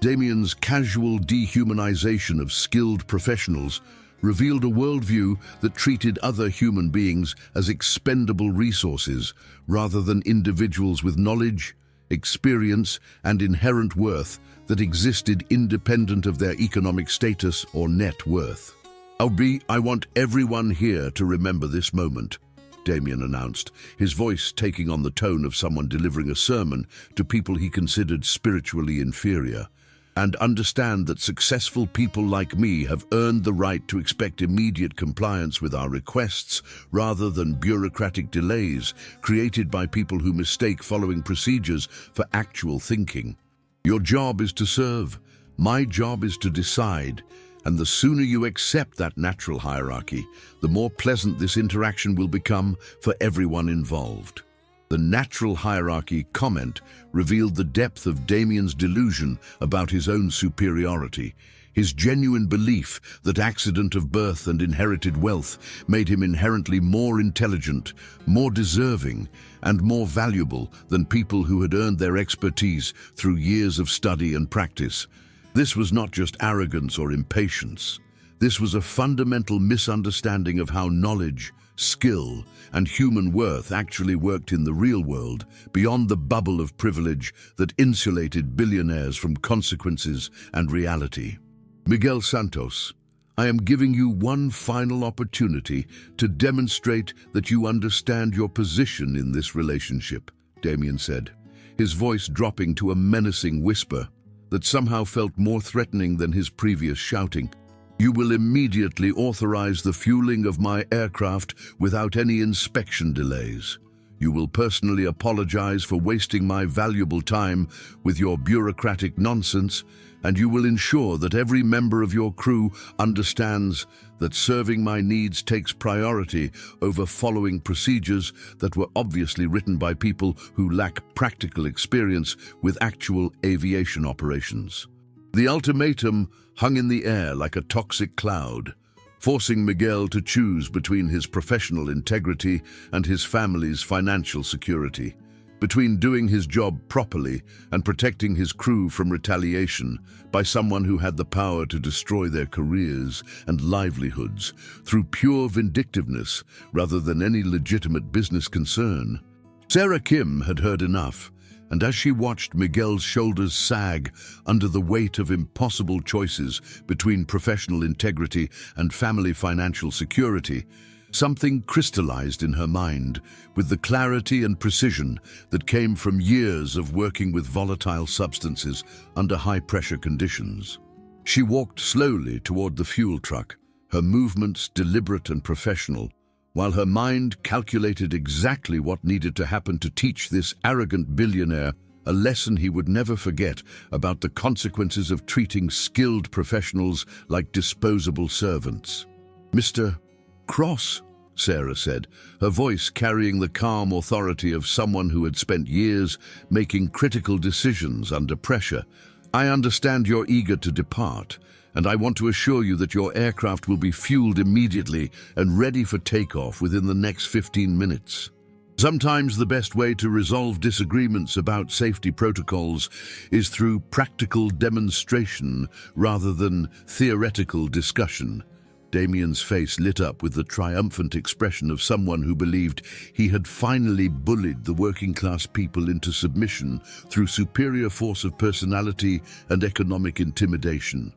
Damien's casual dehumanization of skilled professionals revealed a worldview that treated other human beings as expendable resources rather than individuals with knowledge, experience, and inherent worth that existed independent of their economic status or net worth. I want everyone here to remember this moment, Damien announced, his voice taking on the tone of someone delivering a sermon to people he considered spiritually inferior. And understand that successful people like me have earned the right to expect immediate compliance with our requests rather than bureaucratic delays created by people who mistake following procedures for actual thinking. Your job is to serve. My job is to decide. And the sooner you accept that natural hierarchy, the more pleasant this interaction will become for everyone involved. The natural hierarchy comment revealed the depth of Damien's delusion about his own superiority. His genuine belief that accident of birth and inherited wealth made him inherently more intelligent, more deserving, and more valuable than people who had earned their expertise through years of study and practice. This was not just arrogance or impatience. This was a fundamental misunderstanding of how knowledge, skill, and human worth actually worked in the real world, beyond the bubble of privilege that insulated billionaires from consequences and reality. Miguel Santos, I am giving you one final opportunity to demonstrate that you understand your position in this relationship, Damien said, his voice dropping to a menacing whisper that somehow felt more threatening than his previous shouting. You will immediately authorize the fueling of my aircraft without any inspection delays. You will personally apologize for wasting my valuable time with your bureaucratic nonsense, and you will ensure that every member of your crew understands that serving my needs takes priority over following procedures that were obviously written by people who lack practical experience with actual aviation operations. The ultimatum hung in the air like a toxic cloud, forcing Miguel to choose between his professional integrity and his family's financial security, between doing his job properly and protecting his crew from retaliation by someone who had the power to destroy their careers and livelihoods through pure vindictiveness rather than any legitimate business concern. Sarah Kim had heard enough, and as she watched Miguel's shoulders sag under the weight of impossible choices between professional integrity and family financial security, something crystallized in her mind with the clarity and precision that came from years of working with volatile substances under high-pressure conditions. She walked slowly toward the fuel truck, her movements deliberate and professional, while her mind calculated exactly what needed to happen to teach this arrogant billionaire a lesson he would never forget about the consequences of treating skilled professionals like disposable servants. "Mr. Cross," Sarah said, her voice carrying the calm authority of someone who had spent years making critical decisions under pressure, "I understand you're eager to depart, and I want to assure you that your aircraft will be fueled immediately and ready for takeoff within the next 15 minutes. Sometimes the best way to resolve disagreements about safety protocols is through practical demonstration rather than theoretical discussion." Damien's face lit up with the triumphant expression of someone who believed he had finally bullied the working-class people into submission through superior force of personality and economic intimidation.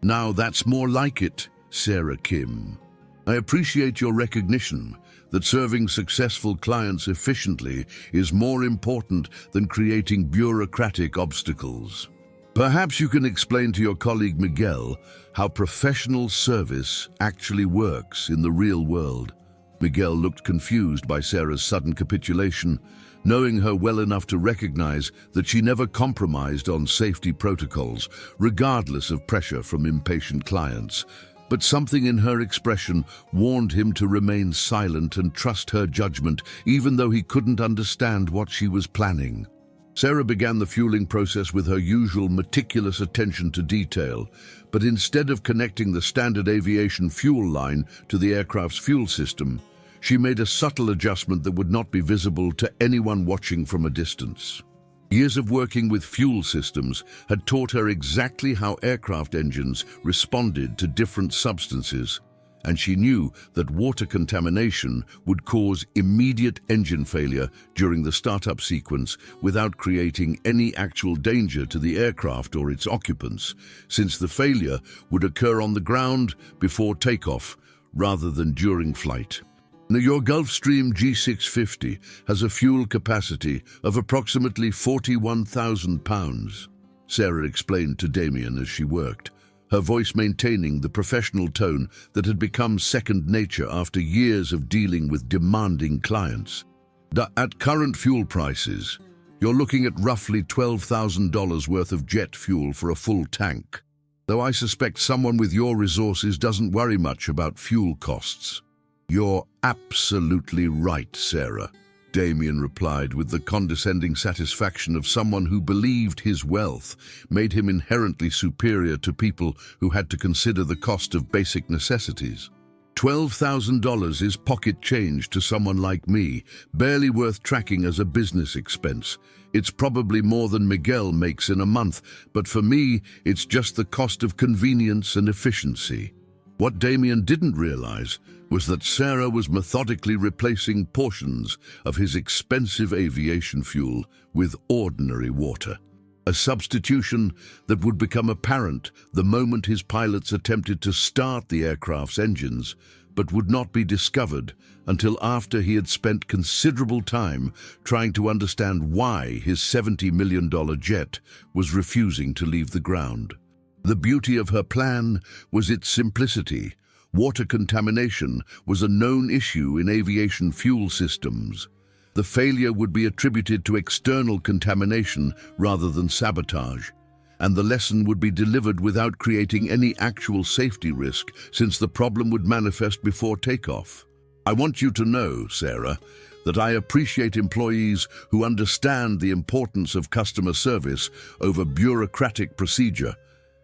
"Now that's more like it, Sarah Kim. I appreciate your recognition that serving successful clients efficiently is more important than creating bureaucratic obstacles. Perhaps you can explain to your colleague Miguel how professional service actually works in the real world." Miguel looked confused by Sarah's sudden capitulation, knowing her well enough to recognize that she never compromised on safety protocols, regardless of pressure from impatient clients. But something in her expression warned him to remain silent and trust her judgment, even though he couldn't understand what she was planning. Sarah began the fueling process with her usual meticulous attention to detail, but instead of connecting the standard aviation fuel line to the aircraft's fuel system, she made a subtle adjustment that would not be visible to anyone watching from a distance. Years of working with fuel systems had taught her exactly how aircraft engines responded to different substances, and she knew that water contamination would cause immediate engine failure during the startup sequence without creating any actual danger to the aircraft or its occupants, since the failure would occur on the ground before takeoff rather than during flight. Now, your Gulfstream G650 has a fuel capacity of approximately 41,000 pounds, Sarah explained to Damien as she worked, her voice maintaining the professional tone that had become second nature after years of dealing with demanding clients. At current fuel prices, you're looking at roughly $12,000 worth of jet fuel for a full tank, though I suspect someone with your resources doesn't worry much about fuel costs. "You're absolutely right, Sarah," Damien replied with the condescending satisfaction of someone who believed his wealth made him inherently superior to people who had to consider the cost of basic necessities. $12,000 is pocket change to someone like me, barely worth tracking as a business expense. It's probably more than Miguel makes in a month, but for me, it's just the cost of convenience and efficiency. What Damien didn't realize was that Sarah was methodically replacing portions of his expensive aviation fuel with ordinary water, a substitution that would become apparent the moment his pilots attempted to start the aircraft's engines, but would not be discovered until after he had spent considerable time trying to understand why his $70 million jet was refusing to leave the ground. The beauty of her plan was its simplicity. Water contamination was a known issue in aviation fuel systems. The failure would be attributed to external contamination rather than sabotage, and the lesson would be delivered without creating any actual safety risk, since the problem would manifest before takeoff. I want you to know, Sarah, that I appreciate employees who understand the importance of customer service over bureaucratic procedure,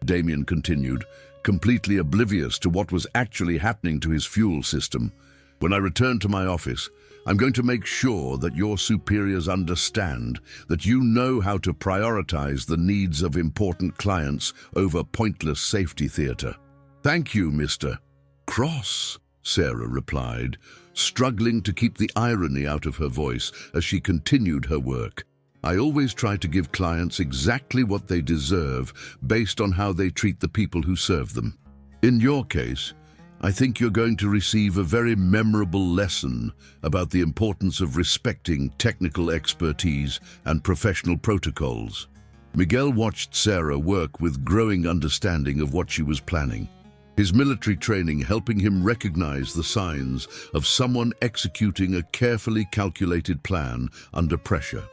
Damien continued, completely oblivious to what was actually happening to his fuel system. When I return to my office, I'm going to make sure that your superiors understand that you know how to prioritize the needs of important clients over pointless safety theater. Thank you, Mr. Cross, Sarah replied, struggling to keep the irony out of her voice as she continued her work. I always try to give clients exactly what they deserve based on how they treat the people who serve them. In your case, I think you're going to receive a very memorable lesson about the importance of respecting technical expertise and professional protocols. Miguel watched Sarah work with growing understanding of what she was planning, his military training helping him recognize the signs of someone executing a carefully calculated plan under pressure.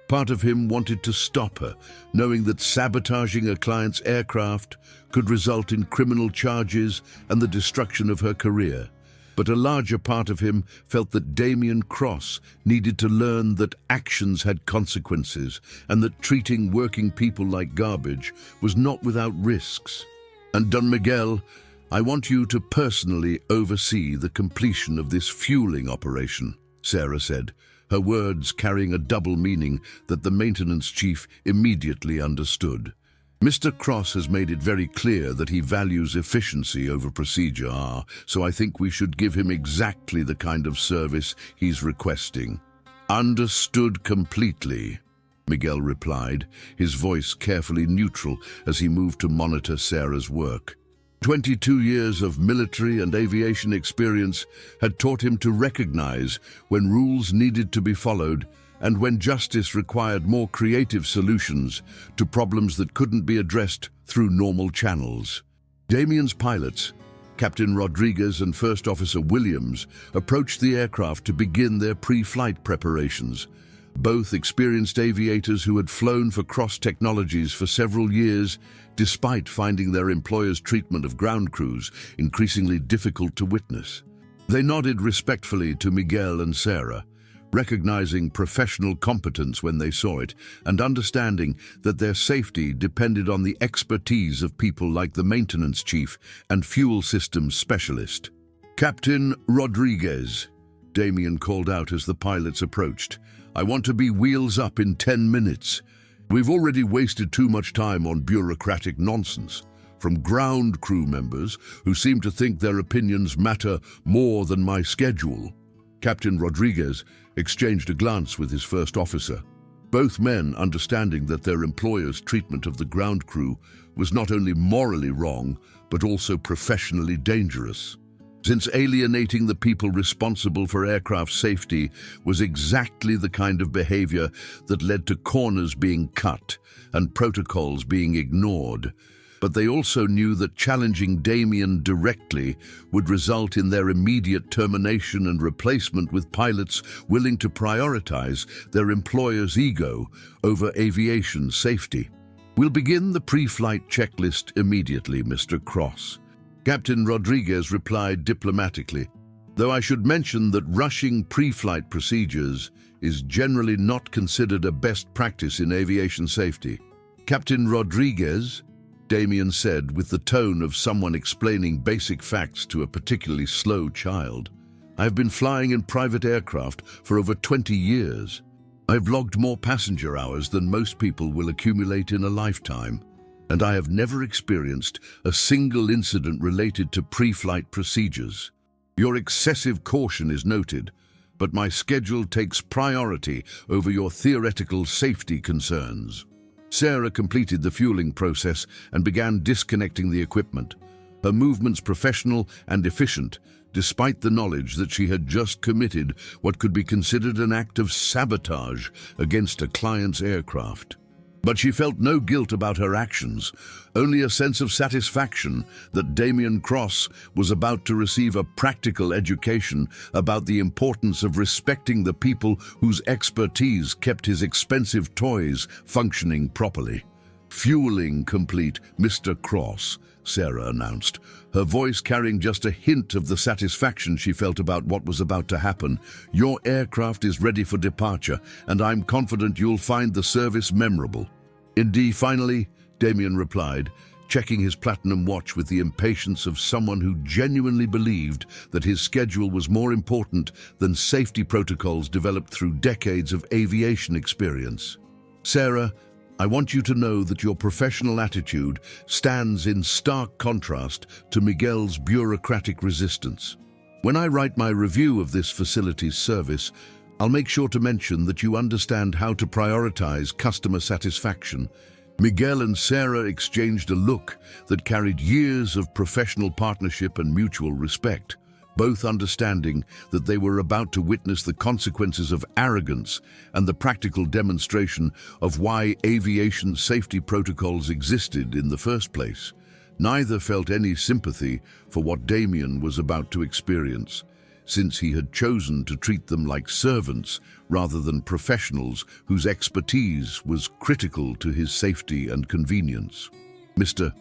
Part of him wanted to stop her, knowing that sabotaging a client's aircraft could result in criminal charges and the destruction of her career. But a larger part of him felt that Damien Cross needed to learn that actions had consequences and that treating working people like garbage was not without risks. And Don Miguel, I want you to personally oversee the completion of this fueling operation, Sarah said, her words carrying a double meaning that the maintenance chief immediately understood. Mr. Cross has made it very clear that he values efficiency over procedure, so I think we should give him exactly the kind of service he's requesting. Understood completely, Miguel replied, his voice carefully neutral as he moved to monitor Sarah's work. 22 years of military and aviation experience had taught him to recognize when rules needed to be followed and when justice required more creative solutions to problems that couldn't be addressed through normal channels. Damien's pilots, Captain Rodriguez and First Officer Williams, approached the aircraft to begin their pre-flight preparations. Both experienced aviators who had flown for Cross Technologies for several years, despite finding their employer's treatment of ground crews increasingly difficult to witness. They nodded respectfully to Miguel and Sarah, recognizing professional competence when they saw it and understanding that their safety depended on the expertise of people like the maintenance chief and fuel systems specialist. Captain Rodriguez, Damien called out as the pilots approached. I want to be wheels up in 10 minutes. We've already wasted too much time on bureaucratic nonsense, from ground crew members who seem to think their opinions matter more than my schedule. Captain Rodriguez exchanged a glance with his first officer, both men understanding that their employer's treatment of the ground crew was not only morally wrong, but also professionally dangerous. Since alienating the people responsible for aircraft safety was exactly the kind of behavior that led to corners being cut and protocols being ignored. But they also knew that challenging Damien directly would result in their immediate termination and replacement with pilots willing to prioritize their employer's ego over aviation safety. We'll begin the pre-flight checklist immediately, Mr. Cross. Captain Rodriguez replied diplomatically, though I should mention that rushing pre-flight procedures is generally not considered a best practice in aviation safety. Captain Rodriguez, Damien said with the tone of someone explaining basic facts to a particularly slow child. I've been flying in private aircraft for over 20 years. I've logged more passenger hours than most people will accumulate in a lifetime, and I have never experienced a single incident related to pre-flight procedures. Your excessive caution is noted, but my schedule takes priority over your theoretical safety concerns. Sarah completed the fueling process and began disconnecting the equipment, her movements professional and efficient, despite the knowledge that she had just committed what could be considered an act of sabotage against a client's aircraft. But she felt no guilt about her actions, only a sense of satisfaction that Damien Cross was about to receive a practical education about the importance of respecting the people whose expertise kept his expensive toys functioning properly. "Fueling complete, Mr. Cross," Sarah announced, her voice carrying just a hint of the satisfaction she felt about what was about to happen. "Your aircraft is ready for departure, and I'm confident you'll find the service memorable." "Indeed, finally," Damien replied, checking his platinum watch with the impatience of someone who genuinely believed that his schedule was more important than safety protocols developed through decades of aviation experience. "Sarah, I want you to know that your professional attitude stands in stark contrast to Miguel's bureaucratic resistance. When I write my review of this facility's service, I'll make sure to mention that you understand how to prioritize customer satisfaction." Miguel and Sarah exchanged a look that carried years of professional partnership and mutual respect, both understanding that they were about to witness the consequences of arrogance and the practical demonstration of why aviation safety protocols existed in the first place. Neither felt any sympathy for what Damien was about to experience, since he had chosen to treat them like servants rather than professionals whose expertise was critical to his safety and convenience. "Mr.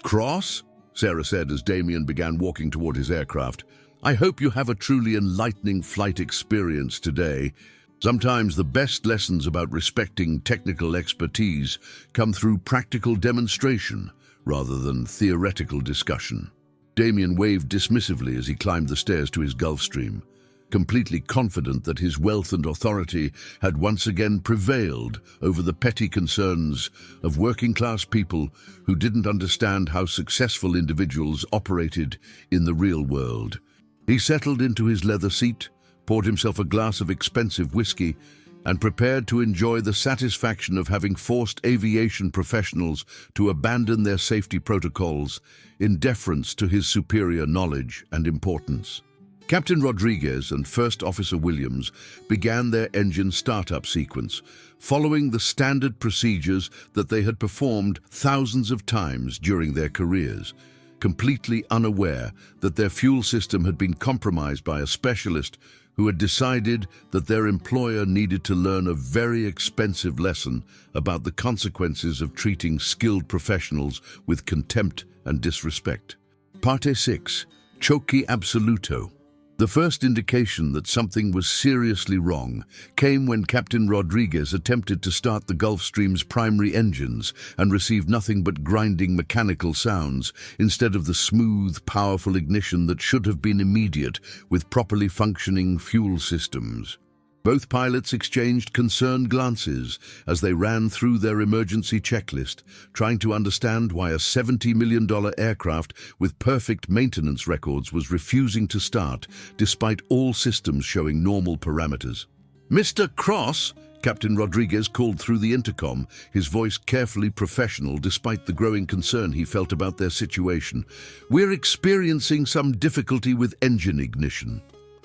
Cross?" Sarah said as Damien began walking toward his aircraft. "I hope you have a truly enlightening flight experience today. Sometimes the best lessons about respecting technical expertise come through practical demonstration rather than theoretical discussion." Damien waved dismissively as he climbed the stairs to his Gulfstream, completely confident that his wealth and authority had once again prevailed over the petty concerns of working-class people who didn't understand how successful individuals operated in the real world. He settled into his leather seat, poured himself a glass of expensive whiskey, and prepared to enjoy the satisfaction of having forced aviation professionals to abandon their safety protocols in deference to his superior knowledge and importance. Captain Rodriguez and First Officer Williams began their engine startup sequence, following the standard procedures that they had performed thousands of times during their careers, completely unaware that their fuel system had been compromised by a specialist who had decided that their employer needed to learn a very expensive lesson about the consequences of treating skilled professionals with contempt and disrespect. Parte 6. Choque Absoluto. The first indication that something was seriously wrong came when Captain Rodriguez attempted to start the Gulfstream's primary engines and received nothing but grinding mechanical sounds instead of the smooth, powerful ignition that should have been immediate with properly functioning fuel systems. Both pilots exchanged concerned glances as they ran through their emergency checklist, trying to understand why a $70 million aircraft with perfect maintenance records was refusing to start, despite all systems showing normal parameters. "Mr. Cross," Captain Rodriguez called through the intercom, his voice carefully professional despite the growing concern he felt about their situation. "We're experiencing some difficulty with engine ignition.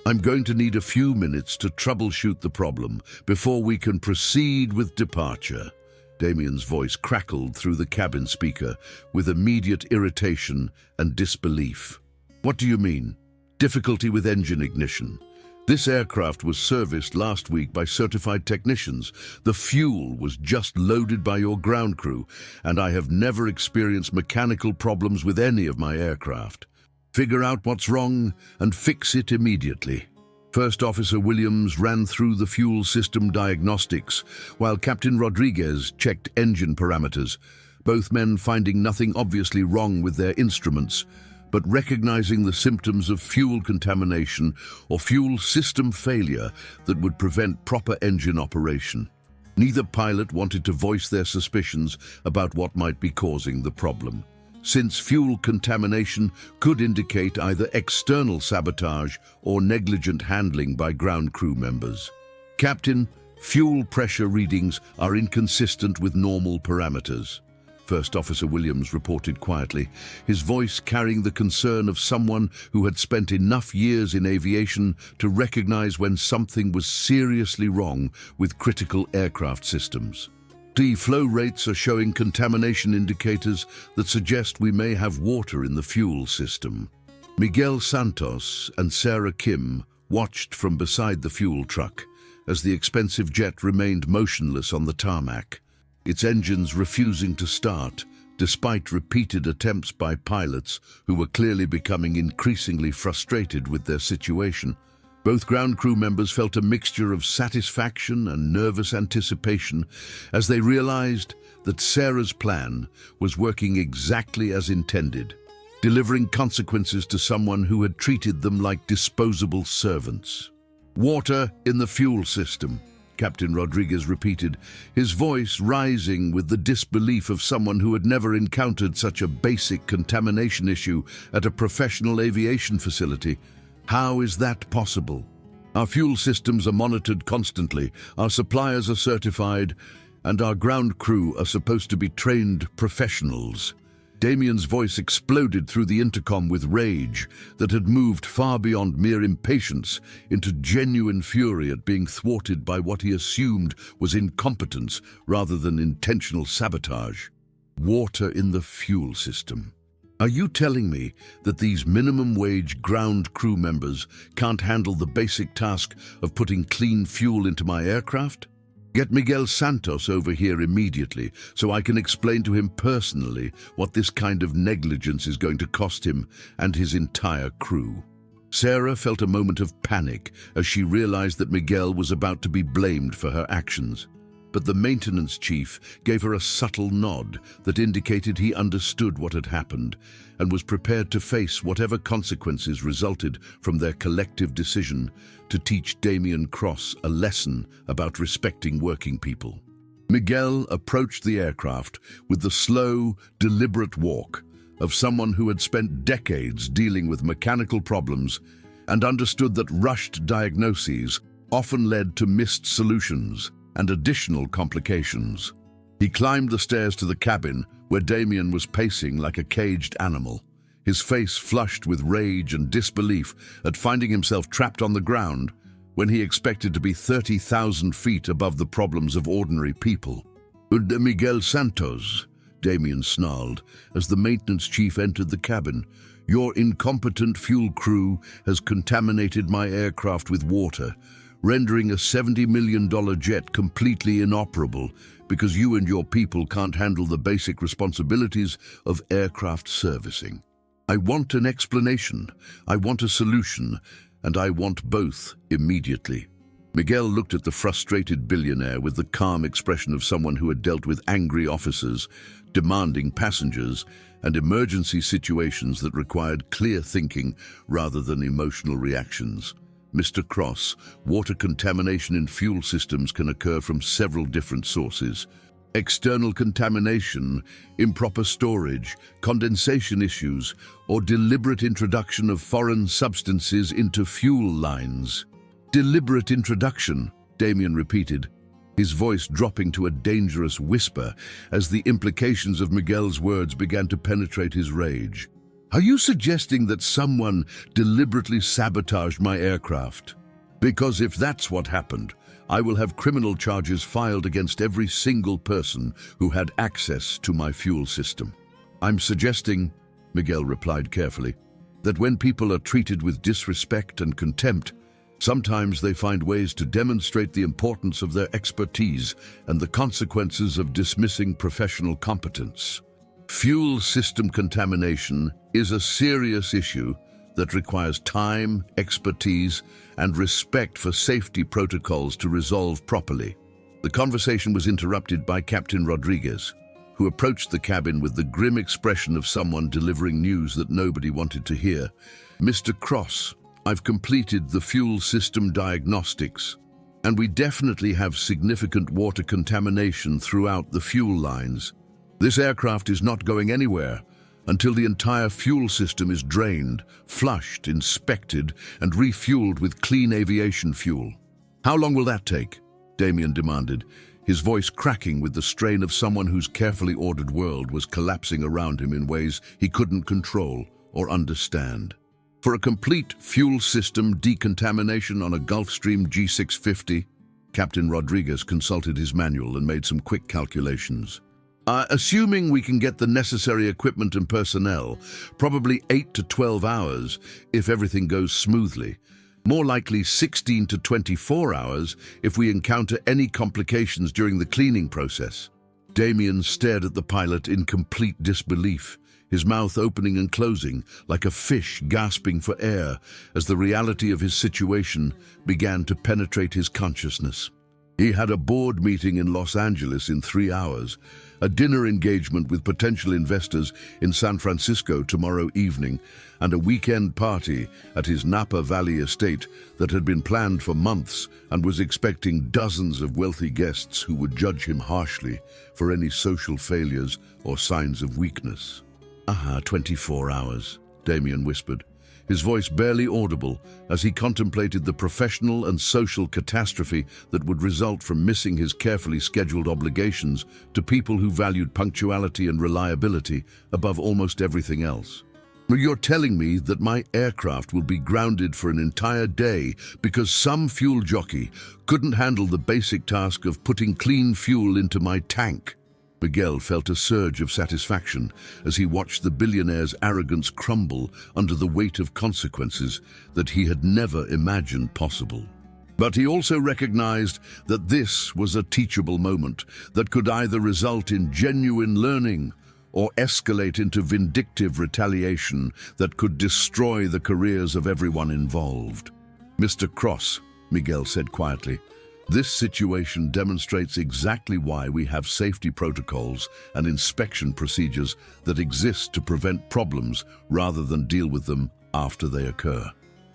I'm going to need a few minutes to troubleshoot the problem before we can proceed with departure." Damien's voice crackled through the cabin speaker with immediate irritation and disbelief. "What do you mean? Difficulty with engine ignition? This aircraft was serviced last week by certified technicians. The fuel was just loaded by your ground crew, and I have never experienced mechanical problems with any of my aircraft. Figure out what's wrong and fix it immediately." First Officer Williams ran through the fuel system diagnostics, while Captain Rodriguez checked engine parameters, both men finding nothing obviously wrong with their instruments, but recognizing the symptoms of fuel contamination or fuel system failure that would prevent proper engine operation. Neither pilot wanted to voice their suspicions about what might be causing the problem, since fuel contamination could indicate either external sabotage or negligent handling by ground crew members. "Captain, fuel pressure readings are inconsistent with normal parameters," First Officer Williams reported quietly, his voice carrying the concern of someone who had spent enough years in aviation to recognize when something was seriously wrong with critical aircraft systems. The flow rates are showing contamination indicators that suggest we may have water in the fuel system. Miguel Santos and Sarah Kim watched from beside the fuel truck as the expensive jet remained motionless on the tarmac, its engines refusing to start, despite repeated attempts by pilots who were clearly becoming increasingly frustrated with their situation. Both ground crew members felt a mixture of satisfaction and nervous anticipation as they realized that Sarah's plan was working exactly as intended, delivering consequences to someone who had treated them like disposable servants. "Water in the fuel system," Captain Rodriguez repeated, his voice rising with the disbelief of someone who had never encountered such a basic contamination issue at a professional aviation facility. "How is that possible? Our fuel systems are monitored constantly, our suppliers are certified, and our ground crew are supposed to be trained professionals." Damien's voice exploded through the intercom with rage that had moved far beyond mere impatience into genuine fury at being thwarted by what he assumed was incompetence rather than intentional sabotage. "Water in the fuel system. Are you telling me that these minimum-wage ground crew members can't handle the basic task of putting clean fuel into my aircraft? Get Miguel Santos over here immediately so I can explain to him personally what this kind of negligence is going to cost him and his entire crew." Sarah felt a moment of panic as she realized that Miguel was about to be blamed for her actions. But the maintenance chief gave her a subtle nod that indicated he understood what had happened and was prepared to face whatever consequences resulted from their collective decision to teach Damien Cross a lesson about respecting working people. Miguel approached the aircraft with the slow, deliberate walk of someone who had spent decades dealing with mechanical problems and understood that rushed diagnoses often led to missed solutions and additional complications. He climbed the stairs to the cabin where Damien was pacing like a caged animal, his face flushed with rage and disbelief at finding himself trapped on the ground when he expected to be 30,000 feet above the problems of ordinary people. "Miguel Santos," Damien snarled as the maintenance chief entered the cabin, "your incompetent fuel crew has contaminated my aircraft with water, rendering a $70 million jet completely inoperable because you and your people can't handle the basic responsibilities of aircraft servicing. I want an explanation, I want a solution, and I want both immediately." Miguel looked at the frustrated billionaire with the calm expression of someone who had dealt with angry officers, demanding passengers, and emergency situations that required clear thinking rather than emotional reactions. "Mr. Cross, water contamination in fuel systems can occur from several different sources. External contamination, improper storage, condensation issues, or deliberate introduction of foreign substances into fuel lines." "Deliberate introduction," Damien repeated, his voice dropping to a dangerous whisper as the implications of Miguel's words began to penetrate his rage. "Are you suggesting that someone deliberately sabotaged my aircraft? Because if that's what happened, I will have criminal charges filed against every single person who had access to my fuel system." "I'm suggesting," Miguel replied carefully, "that when people are treated with disrespect and contempt, sometimes they find ways to demonstrate the importance of their expertise and the consequences of dismissing professional competence. Fuel system contamination is a serious issue that requires time, expertise, and respect for safety protocols to resolve properly." The conversation was interrupted by Captain Rodriguez, who approached the cabin with the grim expression of someone delivering news that nobody wanted to hear. "Mr. Cross, I've completed the fuel system diagnostics, and we definitely have significant water contamination throughout the fuel lines. This aircraft is not going anywhere until the entire fuel system is drained, flushed, inspected, and refueled with clean aviation fuel." "How long will that take?" Damien demanded, his voice cracking with the strain of someone whose carefully ordered world was collapsing around him in ways he couldn't control or understand. "For a complete fuel system decontamination on a Gulfstream G650, Captain Rodriguez consulted his manual and made some quick calculations. Assuming we can get the necessary equipment and personnel, probably 8 to 12 hours if everything goes smoothly. More likely 16 to 24 hours if we encounter any complications during the cleaning process. Damien stared at the pilot in complete disbelief, his mouth opening and closing like a fish gasping for air as the reality of his situation began to penetrate his consciousness. He had a board meeting in Los Angeles in 3 hours, a dinner engagement with potential investors in San Francisco tomorrow evening, and a weekend party at his Napa Valley estate that had been planned for months and was expecting dozens of wealthy guests who would judge him harshly for any social failures or signs of weakness. 24 hours, Damien whispered, his voice barely audible as he contemplated the professional and social catastrophe that would result from missing his carefully scheduled obligations to people who valued punctuality and reliability above almost everything else. You're telling me that my aircraft will be grounded for an entire day because some fuel jockey couldn't handle the basic task of putting clean fuel into my tank? Miguel felt a surge of satisfaction as he watched the billionaire's arrogance crumble under the weight of consequences that he had never imagined possible. But he also recognized that this was a teachable moment that could either result in genuine learning or escalate into vindictive retaliation that could destroy the careers of everyone involved. "Mr. Cross," Miguel said quietly, "this situation demonstrates exactly why we have safety protocols and inspection procedures that exist to prevent problems rather than deal with them after they occur.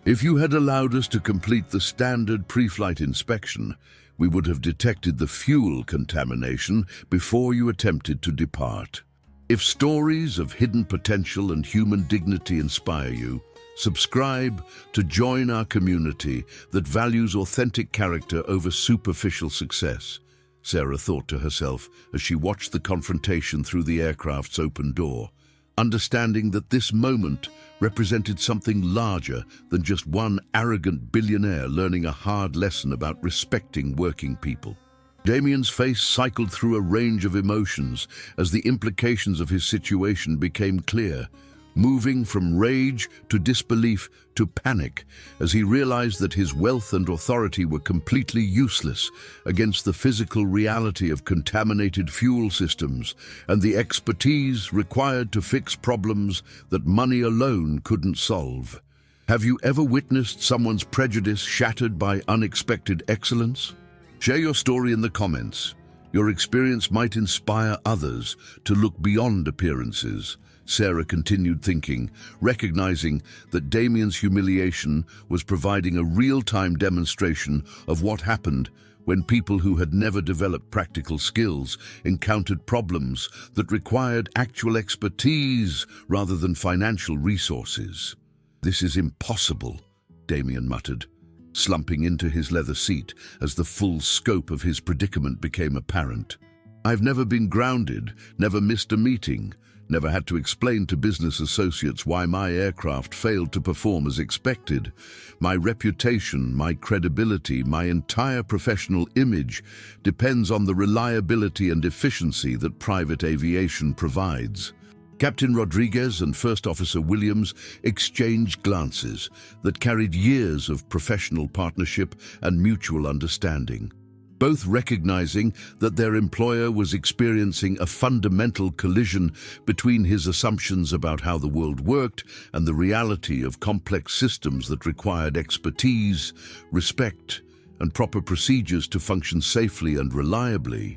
If you had allowed us to complete the standard pre-flight inspection, we would have detected the fuel contamination before you attempted to depart. If stories of hidden potential and human dignity inspire you, subscribe to join our community that values authentic character over superficial success," Sarah thought to herself as she watched the confrontation through the aircraft's open door, understanding that this moment represented something larger than just one arrogant billionaire learning a hard lesson about respecting working people. Damien's face cycled through a range of emotions as the implications of his situation became clear, moving from rage to disbelief to panic as he realized that his wealth and authority were completely useless against the physical reality of contaminated fuel systems and the expertise required to fix problems that money alone couldn't solve. Have you ever witnessed someone's prejudice shattered by unexpected excellence? Share your story in the comments. Your experience might inspire others to look beyond appearances, Sarah continued thinking, recognizing that Damien's humiliation was providing a real-time demonstration of what happened when people who had never developed practical skills encountered problems that required actual expertise rather than financial resources. "This is impossible," Damien muttered, slumping into his leather seat as the full scope of his predicament became apparent. "I've never been grounded, never missed a meeting, never had to explain to business associates why my aircraft failed to perform as expected. My reputation, my credibility, my entire professional image depends on the reliability and efficiency that private aviation provides." Captain Rodriguez and First Officer Williams exchanged glances that carried years of professional partnership and mutual understanding, both recognizing that their employer was experiencing a fundamental collision between his assumptions about how the world worked and the reality of complex systems that required expertise, respect, and proper procedures to function safely and reliably.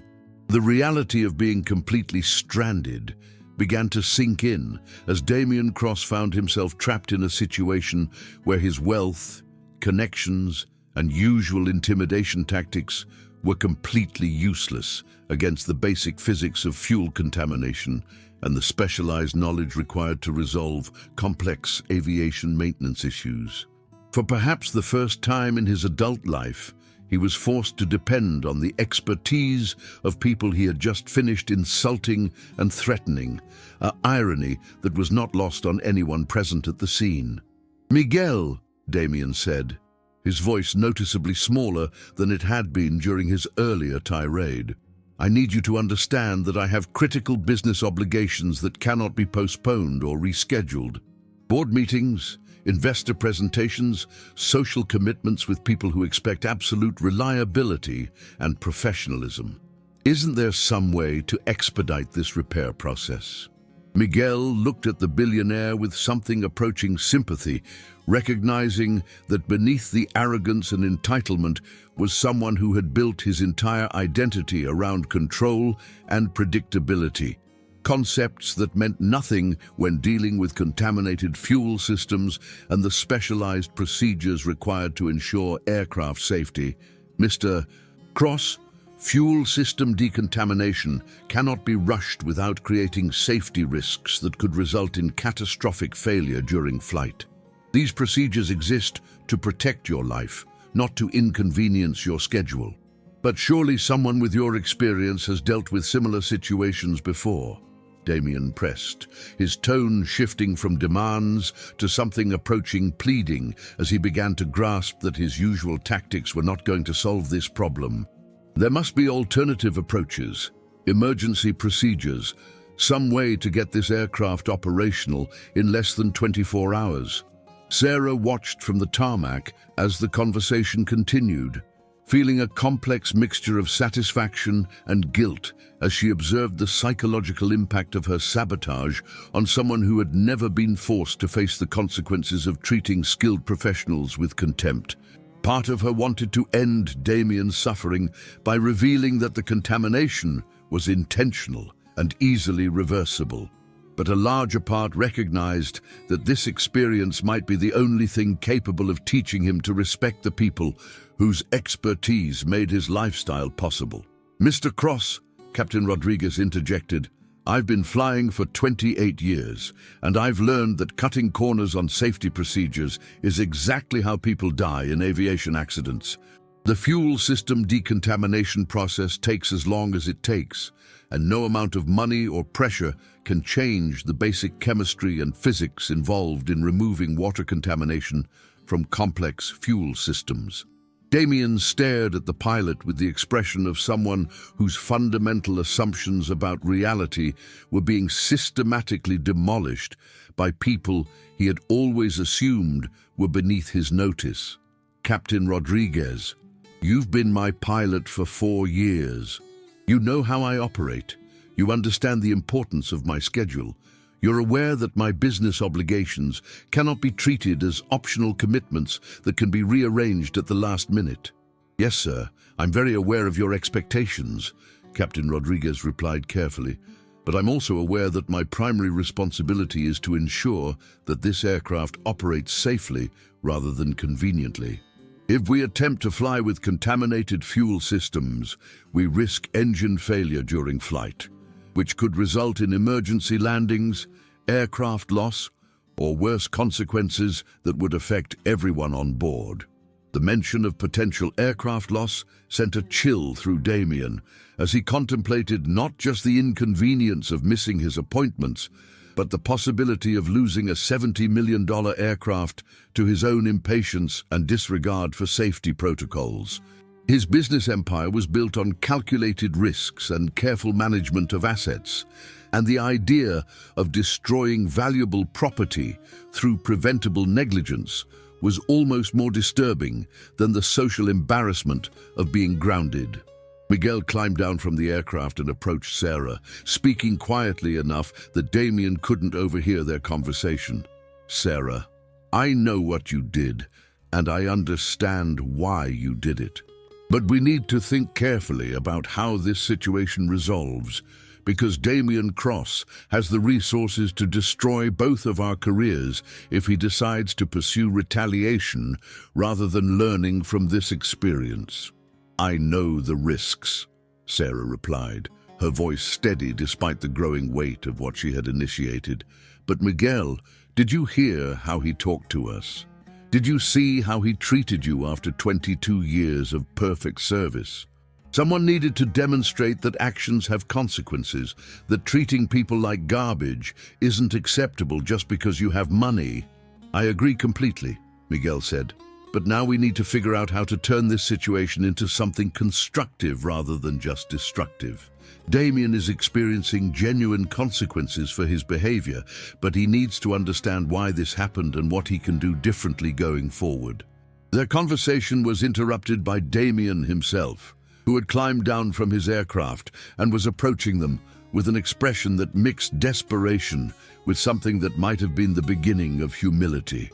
The reality of being completely stranded began to sink in as Damien Cross found himself trapped in a situation where his wealth, connections, and usual intimidation tactics were completely useless against the basic physics of fuel contamination and the specialized knowledge required to resolve complex aviation maintenance issues. For perhaps the first time in his adult life, he was forced to depend on the expertise of people he had just finished insulting and threatening, an irony that was not lost on anyone present at the scene. "Miguel," Damien said, his voice noticeably smaller than it had been during his earlier tirade. "I need you to understand that I have critical business obligations that cannot be postponed or rescheduled. Board meetings, investor presentations, social commitments with people who expect absolute reliability and professionalism. Isn't there some way to expedite this repair process?" Miguel looked at the billionaire with something approaching sympathy, recognizing that beneath the arrogance and entitlement was someone who had built his entire identity around control and predictability, concepts that meant nothing when dealing with contaminated fuel systems and the specialized procedures required to ensure aircraft safety. "Mr. Cross, fuel system decontamination cannot be rushed without creating safety risks that could result in catastrophic failure during flight. These procedures exist to protect your life, not to inconvenience your schedule. But surely someone with your experience has dealt with similar situations before," Damien pressed, his tone shifting from demands to something approaching pleading as he began to grasp that his usual tactics were not going to solve this problem. "There must be alternative approaches, emergency procedures, some way to get this aircraft operational in less than 24 hours. Sarah watched from the tarmac as the conversation continued, feeling a complex mixture of satisfaction and guilt as she observed the psychological impact of her sabotage on someone who had never been forced to face the consequences of treating skilled professionals with contempt. Part of her wanted to end Damien's suffering by revealing that the contamination was intentional and easily reversible. But a larger part recognized that this experience might be the only thing capable of teaching him to respect the people whose expertise made his lifestyle possible. "Mr. Cross," Captain Rodriguez interjected, "I've been flying for 28 years, and I've learned that cutting corners on safety procedures is exactly how people die in aviation accidents. The fuel system decontamination process takes as long as it takes, and no amount of money or pressure can change the basic chemistry and physics involved in removing water contamination from complex fuel systems." Damien stared at the pilot with the expression of someone whose fundamental assumptions about reality were being systematically demolished by people he had always assumed were beneath his notice. "Captain Rodriguez, you've been my pilot for 4 years. You know how I operate. You understand the importance of my schedule. You're aware that my business obligations cannot be treated as optional commitments that can be rearranged at the last minute." "Yes, sir, I'm very aware of your expectations," Captain Rodriguez replied carefully. "But I'm also aware that my primary responsibility is to ensure that this aircraft operates safely rather than conveniently. If we attempt to fly with contaminated fuel systems, we risk engine failure during flight, which could result in emergency landings, aircraft loss, or worse consequences that would affect everyone on board." The mention of potential aircraft loss sent a chill through Damien as he contemplated not just the inconvenience of missing his appointments, but the possibility of losing a $70 million aircraft to his own impatience and disregard for safety protocols. His business empire was built on calculated risks and careful management of assets, and the idea of destroying valuable property through preventable negligence was almost more disturbing than the social embarrassment of being grounded. Miguel climbed down from the aircraft and approached Sarah, speaking quietly enough that Damien couldn't overhear their conversation. "Sarah, I know what you did, and I understand why you did it. But we need to think carefully about how this situation resolves, because Damien Cross has the resources to destroy both of our careers if he decides to pursue retaliation rather than learning from this experience." "I know the risks," Sarah replied, her voice steady despite the growing weight of what she had initiated. "But Miguel, did you hear how he talked to us? Did you see how he treated you after 22 years of perfect service? Someone needed to demonstrate that actions have consequences, that treating people like garbage isn't acceptable just because you have money." "I agree completely," Miguel said. But now we need to figure out how to turn this situation into something constructive rather than just destructive. Damien is experiencing genuine consequences for his behavior, but he needs to understand why this happened and what he can do differently going forward. Their conversation was interrupted by Damien himself, who had climbed down from his aircraft and was approaching them with an expression that mixed desperation with something that might have been the beginning of humility.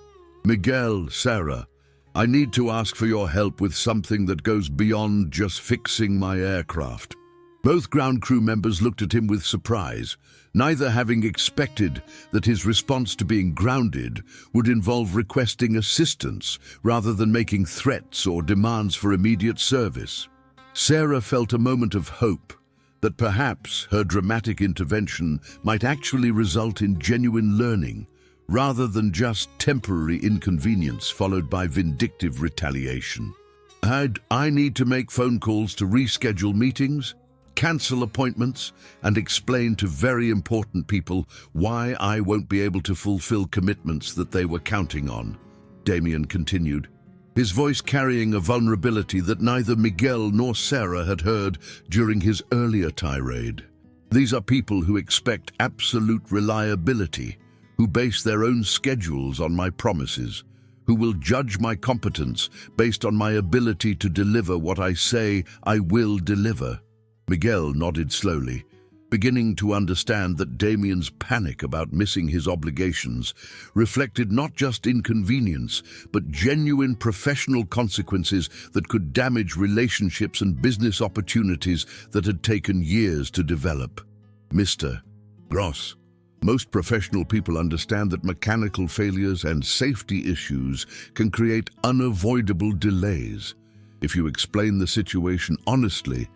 "Miguel, Sarah, I need to ask for your help with something that goes beyond just fixing my aircraft." Both ground crew members looked at him with surprise, neither having expected that his response to being grounded would involve requesting assistance rather than making threats or demands for immediate service. Sarah felt a moment of hope that perhaps her dramatic intervention might actually result in genuine learning, rather than just temporary inconvenience followed by vindictive retaliation. "I need to make phone calls to reschedule meetings, cancel appointments, and explain to very important people why I won't be able to fulfill commitments that they were counting on," Damien continued, his voice carrying a vulnerability that neither Miguel nor Sarah had heard during his earlier tirade. "These are people who expect absolute reliability, who base their own schedules on my promises, who will judge my competence based on my ability to deliver what I say I will deliver." Miguel nodded slowly, beginning to understand that Damien's panic about missing his obligations reflected not just inconvenience, but genuine professional consequences that could damage relationships and business opportunities that had taken years to develop. "Mr. Gross, most professional people understand that mechanical failures and safety issues can create unavoidable delays. If you explain the situation honestly,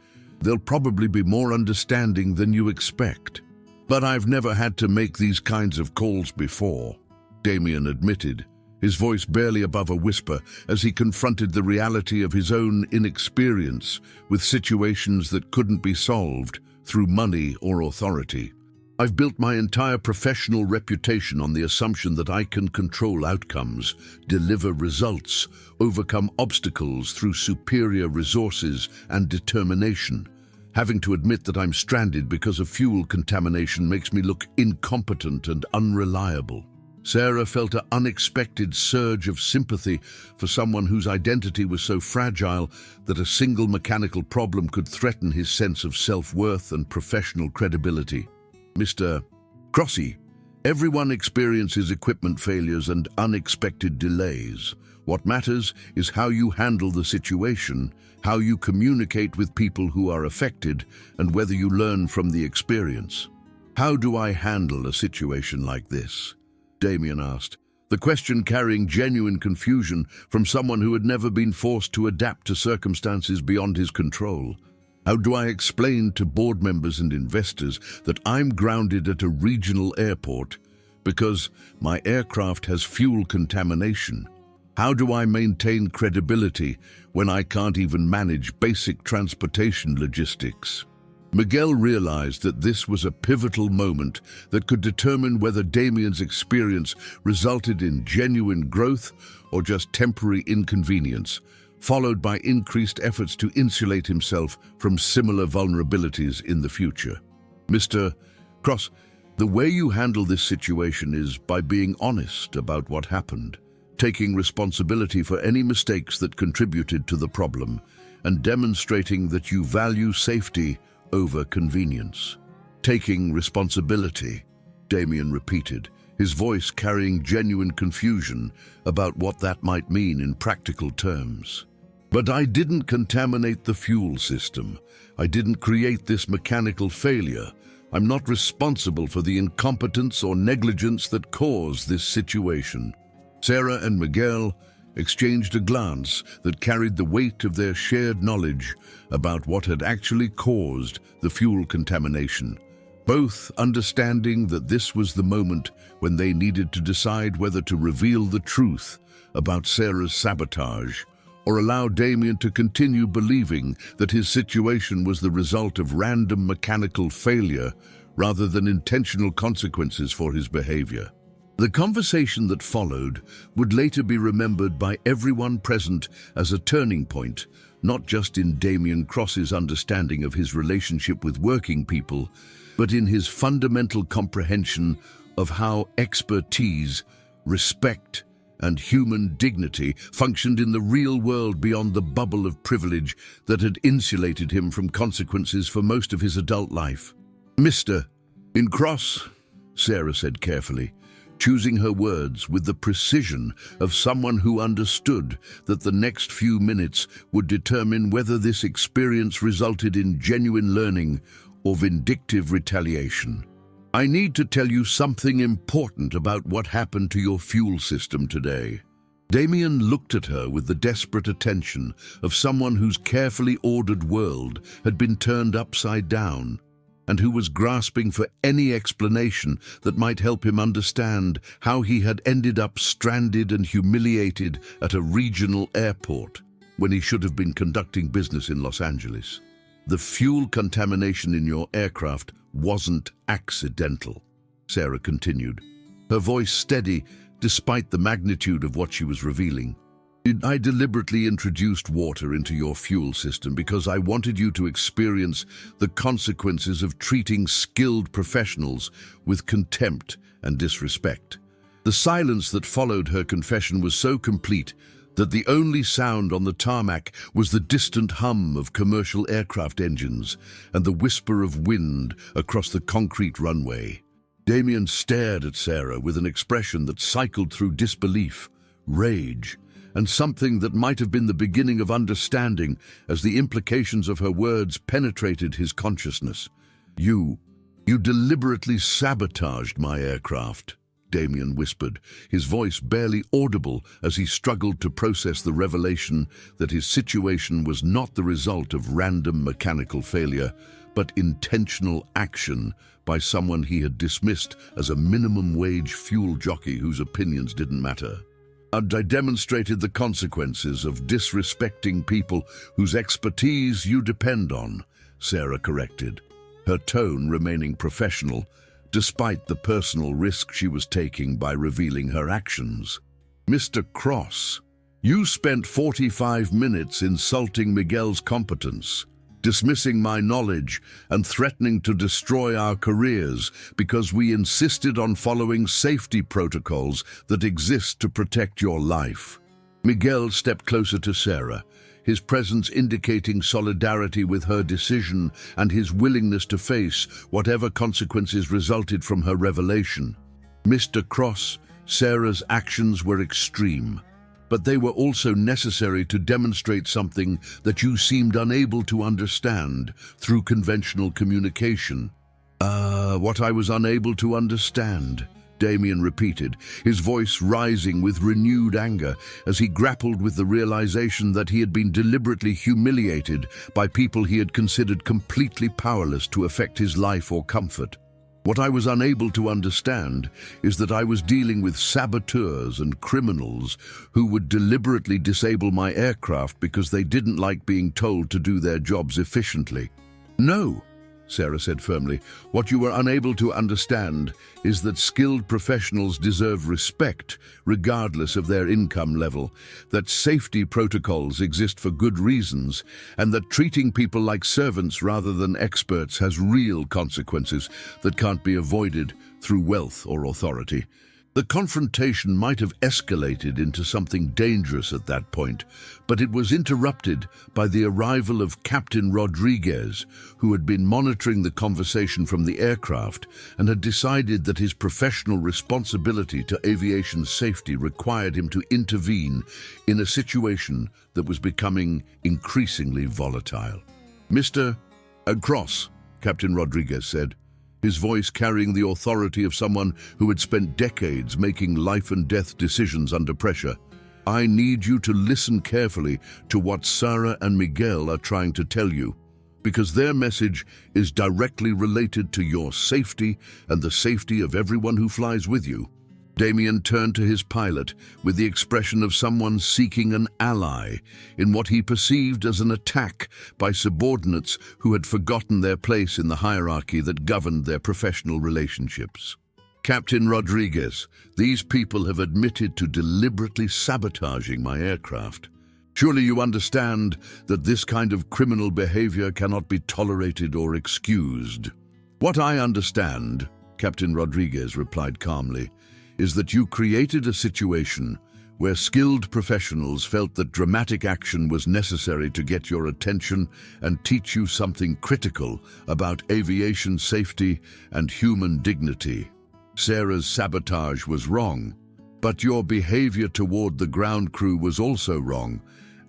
they'll probably be more understanding than you expect. But I've never had to make these kinds of calls before," Damien admitted, his voice barely above a whisper as he confronted the reality of his own inexperience with situations that couldn't be solved through money or authority. "I've built my entire professional reputation on the assumption that I can control outcomes, deliver results, overcome obstacles through superior resources and determination. Having to admit that I'm stranded because of fuel contamination makes me look incompetent and unreliable." Sarah felt an unexpected surge of sympathy for someone whose identity was so fragile that a single mechanical problem could threaten his sense of self-worth and professional credibility. "Mr. Crossy, everyone experiences equipment failures and unexpected delays. What matters is how you handle the situation, how you communicate with people who are affected, and whether you learn from the experience." "How do I handle a situation like this?" Damien asked, the question carrying genuine confusion from someone who had never been forced to adapt to circumstances beyond his control. "How do I explain to board members and investors that I'm grounded at a regional airport because my aircraft has fuel contamination? How do I maintain credibility when I can't even manage basic transportation logistics?" Miguel realized that this was a pivotal moment that could determine whether Damien's experience resulted in genuine growth or just temporary inconvenience, followed by increased efforts to insulate himself from similar vulnerabilities in the future. "Mr. Cross, the way you handle this situation is by being honest about what happened, taking responsibility for any mistakes that contributed to the problem, and demonstrating that you value safety over convenience." "Taking responsibility," Damien repeated, his voice carrying genuine confusion about what that might mean in practical terms. "But I didn't contaminate the fuel system. I didn't create this mechanical failure. I'm not responsible for the incompetence or negligence that caused this situation." Sarah and Miguel exchanged a glance that carried the weight of their shared knowledge about what had actually caused the fuel contamination, both understanding that this was the moment when they needed to decide whether to reveal the truth about Sarah's sabotage or allow Damien to continue believing that his situation was the result of random mechanical failure rather than intentional consequences for his behavior. The conversation that followed would later be remembered by everyone present as a turning point, not just in Damien Cross's understanding of his relationship with working people, but in his fundamental comprehension of how expertise, respect, and human dignity functioned in the real world beyond the bubble of privilege that had insulated him from consequences for most of his adult life. "Mr. in Cross," Sarah said carefully, choosing her words with the precision of someone who understood that the next few minutes would determine whether this experience resulted in genuine learning or vindictive retaliation. "I need to tell you something important about what happened to your fuel system today." Damien looked at her with the desperate attention of someone whose carefully ordered world had been turned upside down, and who was grasping for any explanation that might help him understand how he had ended up stranded and humiliated at a regional airport when he should have been conducting business in Los Angeles. "The fuel contamination in your aircraft wasn't accidental," Sarah continued, her voice steady despite the magnitude of what she was revealing. "I deliberately introduced water into your fuel system because I wanted you to experience the consequences of treating skilled professionals with contempt and disrespect." The silence that followed her confession was so complete that the only sound on the tarmac was the distant hum of commercial aircraft engines and the whisper of wind across the concrete runway. Damien stared at Sarah with an expression that cycled through disbelief, rage, and something that might have been the beginning of understanding as the implications of her words penetrated his consciousness. You deliberately sabotaged my aircraft," Damien whispered, his voice barely audible as he struggled to process the revelation that his situation was not the result of random mechanical failure, but intentional action by someone he had dismissed as a minimum-wage fuel jockey whose opinions didn't matter. "And I demonstrated the consequences of disrespecting people whose expertise you depend on," Sarah corrected, her tone remaining professional, despite the personal risk she was taking by revealing her actions. "Mr. Cross, you spent 45 minutes insulting Miguel's competence, dismissing my knowledge and threatening to destroy our careers because we insisted on following safety protocols that exist to protect your life." Miguel stepped closer to Sarah, his presence indicating solidarity with her decision and his willingness to face whatever consequences resulted from her revelation. "Mr. Cross, Sarah's actions were extreme, but they were also necessary to demonstrate something that you seemed unable to understand through conventional communication." What I was unable to understand," Damien repeated, his voice rising with renewed anger as he grappled with the realization that he had been deliberately humiliated by people he had considered completely powerless to affect his life or comfort. "What I was unable to understand is that I was dealing with saboteurs and criminals who would deliberately disable my aircraft because they didn't like being told to do their jobs efficiently." "No," Sarah said firmly, "what you were unable to understand is that skilled professionals deserve respect regardless of their income level, that safety protocols exist for good reasons, and that treating people like servants rather than experts has real consequences that can't be avoided through wealth or authority." The confrontation might have escalated into something dangerous at that point, but it was interrupted by the arrival of Captain Rodriguez, who had been monitoring the conversation from the aircraft and had decided that his professional responsibility to aviation safety required him to intervene in a situation that was becoming increasingly volatile. "Mr. Cross," Captain Rodriguez said, his voice carrying the authority of someone who had spent decades making life-and-death decisions under pressure, "I need you to listen carefully to what Sarah and Miguel are trying to tell you, because their message is directly related to your safety and the safety of everyone who flies with you." Damien turned to his pilot with the expression of someone seeking an ally in what he perceived as an attack by subordinates who had forgotten their place in the hierarchy that governed their professional relationships. Captain Rodriguez, these people have admitted to deliberately sabotaging my aircraft. Surely you understand that this kind of criminal behavior cannot be tolerated or excused. What I understand, Captain Rodriguez replied calmly, is that you created a situation where skilled professionals felt that dramatic action was necessary to get your attention and teach you something critical about aviation safety and human dignity. Sarah's sabotage was wrong, but your behavior toward the ground crew was also wrong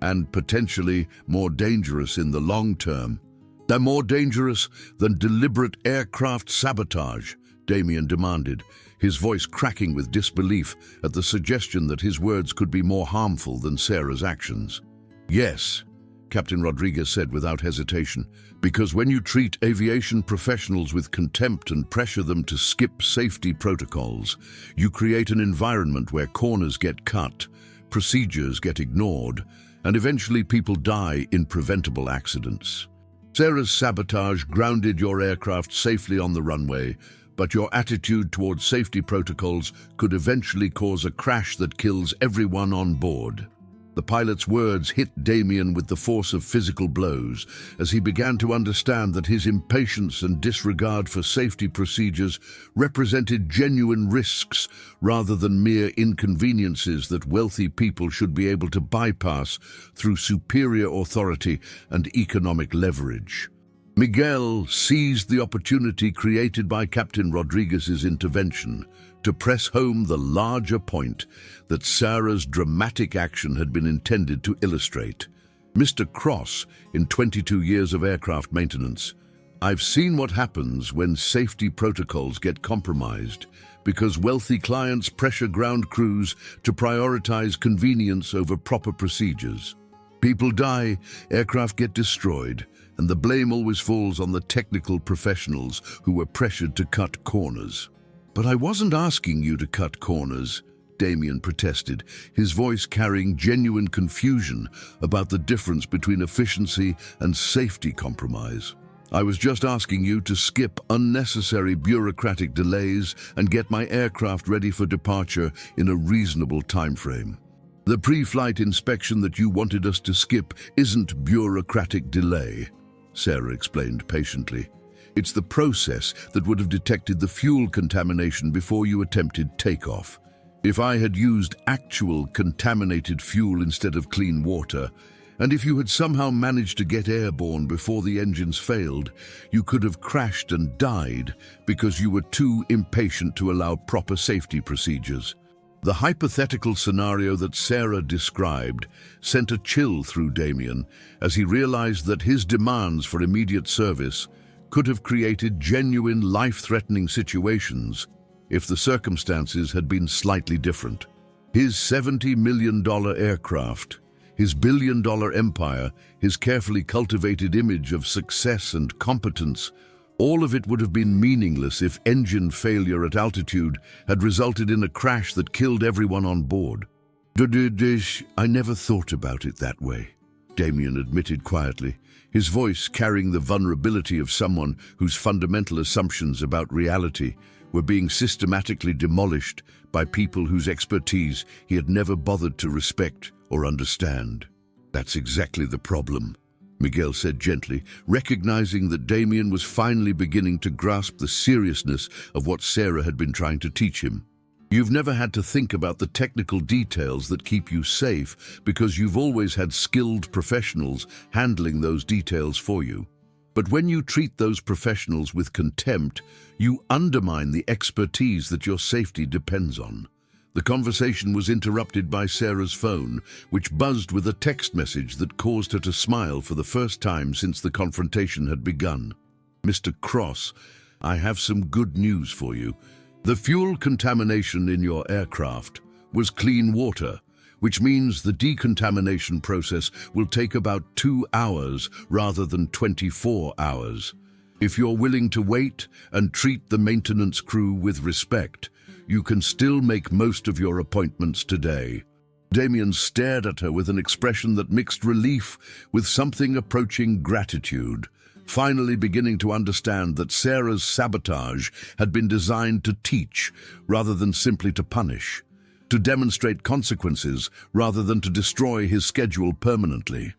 and potentially more dangerous in the long term. They're more dangerous than deliberate aircraft sabotage, Damien demanded, his voice cracking with disbelief at the suggestion that his words could be more harmful than Sarah's actions. Yes, Captain Rodriguez said without hesitation, because when you treat aviation professionals with contempt and pressure them to skip safety protocols, you create an environment where corners get cut, procedures get ignored, and eventually people die in preventable accidents. Sarah's sabotage grounded your aircraft safely on the runway, but your attitude towards safety protocols could eventually cause a crash that kills everyone on board. The pilot's words hit Damien with the force of physical blows as he began to understand that his impatience and disregard for safety procedures represented genuine risks rather than mere inconveniences that wealthy people should be able to bypass through superior authority and economic leverage. Miguel seized the opportunity created by Captain Rodriguez's intervention to press home the larger point that Sarah's dramatic action had been intended to illustrate. Mr. Cross, in 22 years of aircraft maintenance, I've seen what happens when safety protocols get compromised because wealthy clients pressure ground crews to prioritize convenience over proper procedures. People die, aircraft get destroyed, and the blame always falls on the technical professionals who were pressured to cut corners. But I wasn't asking you to cut corners, Damien protested, his voice carrying genuine confusion about the difference between efficiency and safety compromise. I was just asking you to skip unnecessary bureaucratic delays and get my aircraft ready for departure in a reasonable time frame. The pre-flight inspection that you wanted us to skip isn't bureaucratic delay, Sarah explained patiently. It's the process that would have detected the fuel contamination before you attempted takeoff. If I had used actual contaminated fuel instead of clean water, and if you had somehow managed to get airborne before the engines failed, you could have crashed and died because you were too impatient to allow proper safety procedures. The hypothetical scenario that Sarah described sent a chill through Damien as he realized that his demands for immediate service could have created genuine life-threatening situations if the circumstances had been slightly different. His $70 million aircraft, his billion-dollar empire, his carefully cultivated image of success and competence, all of it would have been meaningless if engine failure at altitude had resulted in a crash that killed everyone on board. I never thought about it that way, Damien admitted quietly, his voice carrying the vulnerability of someone whose fundamental assumptions about reality were being systematically demolished by people whose expertise he had never bothered to respect or understand. That's exactly the problem, Miguel said gently, recognizing that Damien was finally beginning to grasp the seriousness of what Sarah had been trying to teach him. You've never had to think about the technical details that keep you safe because you've always had skilled professionals handling those details for you. But when you treat those professionals with contempt, you undermine the expertise that your safety depends on. The conversation was interrupted by Sarah's phone, which buzzed with a text message that caused her to smile for the first time since the confrontation had begun. Mr. Cross, I have some good news for you. The fuel contamination in your aircraft was clean water, which means the decontamination process will take about 2 hours rather than 24 hours. If you're willing to wait and treat the maintenance crew with respect, you can still make most of your appointments today. Damien stared at her with an expression that mixed relief with something approaching gratitude. finally beginning to understand that Sarah's sabotage had been designed to teach rather than simply to punish, to demonstrate consequences rather than to destroy his schedule permanently.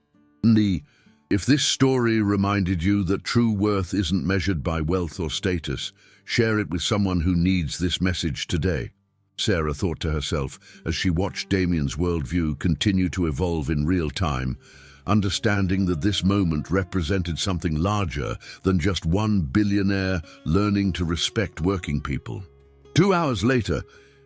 If this story reminded you that true worth isn't measured by wealth or status, share it with someone who needs this message today. Sarah thought to herself as she watched Damien's worldview continue to evolve in real time, understanding that this moment represented something larger than just one billionaire learning to respect working people. 2 hours later,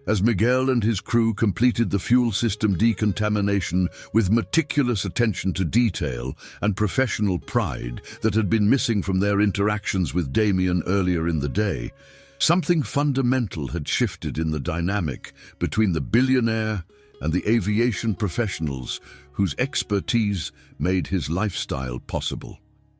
as Miguel and his crew completed the fuel system decontamination with meticulous attention to detail and professional pride that had been missing from their interactions with Damien earlier in the day, something fundamental had shifted in the dynamic between the billionaire and the aviation professionals whose expertise made his lifestyle possible.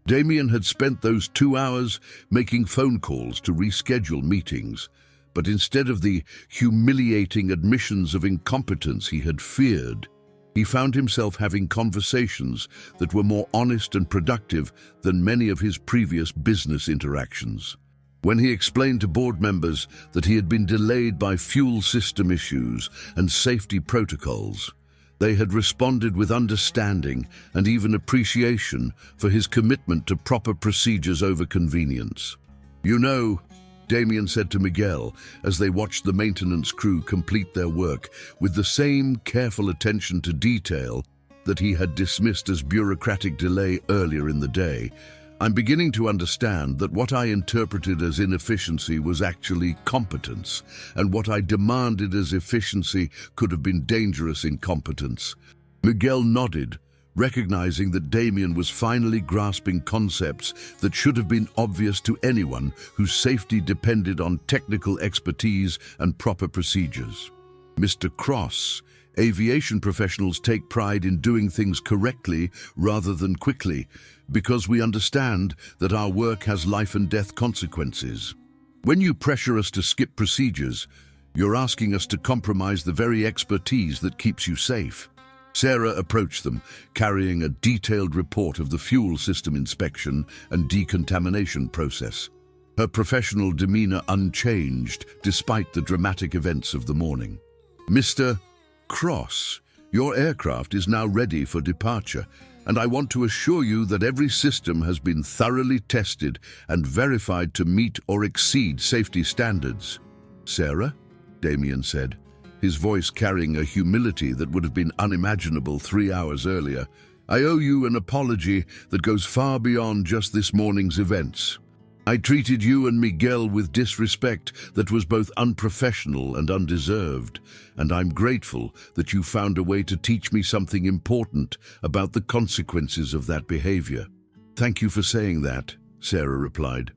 Damien had spent those 2 hours making phone calls to reschedule meetings, but instead of the humiliating admissions of incompetence he had feared, he found himself having conversations that were more honest and productive than many of his previous business interactions. When he explained to board members that he had been delayed by fuel system issues and safety protocols, they had responded with understanding and even appreciation for his commitment to proper procedures over convenience. "You know," Damien said to Miguel as they watched the maintenance crew complete their work with the same careful attention to detail that he had dismissed as bureaucratic delay earlier in the day, "I'm beginning to understand that what I interpreted as inefficiency was actually competence, and what I demanded as efficiency could have been dangerous incompetence." Miguel nodded, recognizing that Damien was finally grasping concepts that should have been obvious to anyone whose safety depended on technical expertise and proper procedures. "Mr. Cross, aviation professionals take pride in doing things correctly rather than quickly, because we understand that our work has life and death consequences. When you pressure us to skip procedures, you're asking us to compromise the very expertise that keeps you safe." Sarah approached them, carrying a detailed report of the fuel system inspection and decontamination process, her professional demeanor unchanged despite the dramatic events of the morning. "Mr. Cross, your aircraft is now ready for departure, and I want to assure you that every system has been thoroughly tested and verified to meet or exceed safety standards." "Sarah?" Damien said, his voice carrying a humility that would have been unimaginable 3 hours earlier. "I owe you an apology that goes far beyond just this morning's events. I treated you and Miguel with disrespect that was both unprofessional and undeserved, and I'm grateful that you found a way to teach me something important about the consequences of that behavior." "Thank you for saying that," Sarah replied.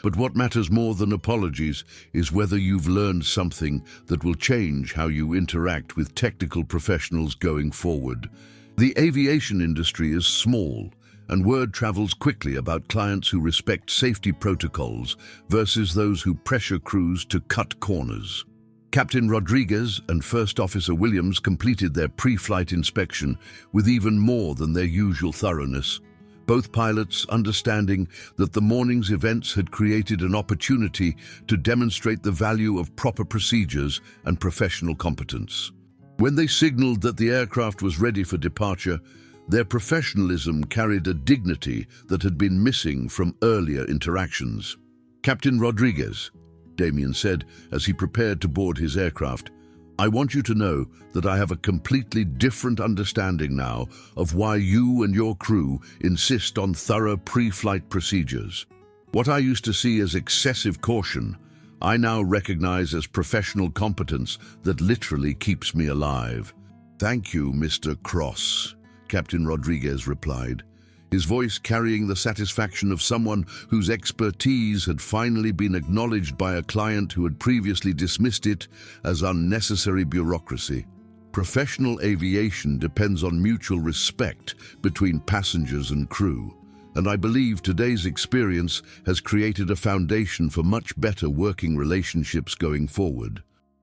"But what matters more than apologies is whether you've learned something that will change how you interact with technical professionals going forward. The aviation industry is small, and word travels quickly about clients who respect safety protocols versus those who pressure crews to cut corners." Captain Rodriguez and First Officer Williams completed their pre-flight inspection with even more than their usual thoroughness, both pilots understanding that the morning's events had created an opportunity to demonstrate the value of proper procedures and professional competence. When they signaled that the aircraft was ready for departure, their professionalism carried a dignity that had been missing from earlier interactions. "Captain Rodriguez," Damien said as he prepared to board his aircraft, "I want you to know that I have a completely different understanding now of why you and your crew insist on thorough pre-flight procedures. What I used to see as excessive caution, I now recognize as professional competence that literally keeps me alive." "Thank you, Mr. Cross," Captain Rodriguez replied, his voice carrying the satisfaction of someone whose expertise had finally been acknowledged by a client who had previously dismissed it as unnecessary bureaucracy. Professional aviation depends on mutual respect between passengers and crew, and I believe today's experience has created a foundation for much better working relationships going forward.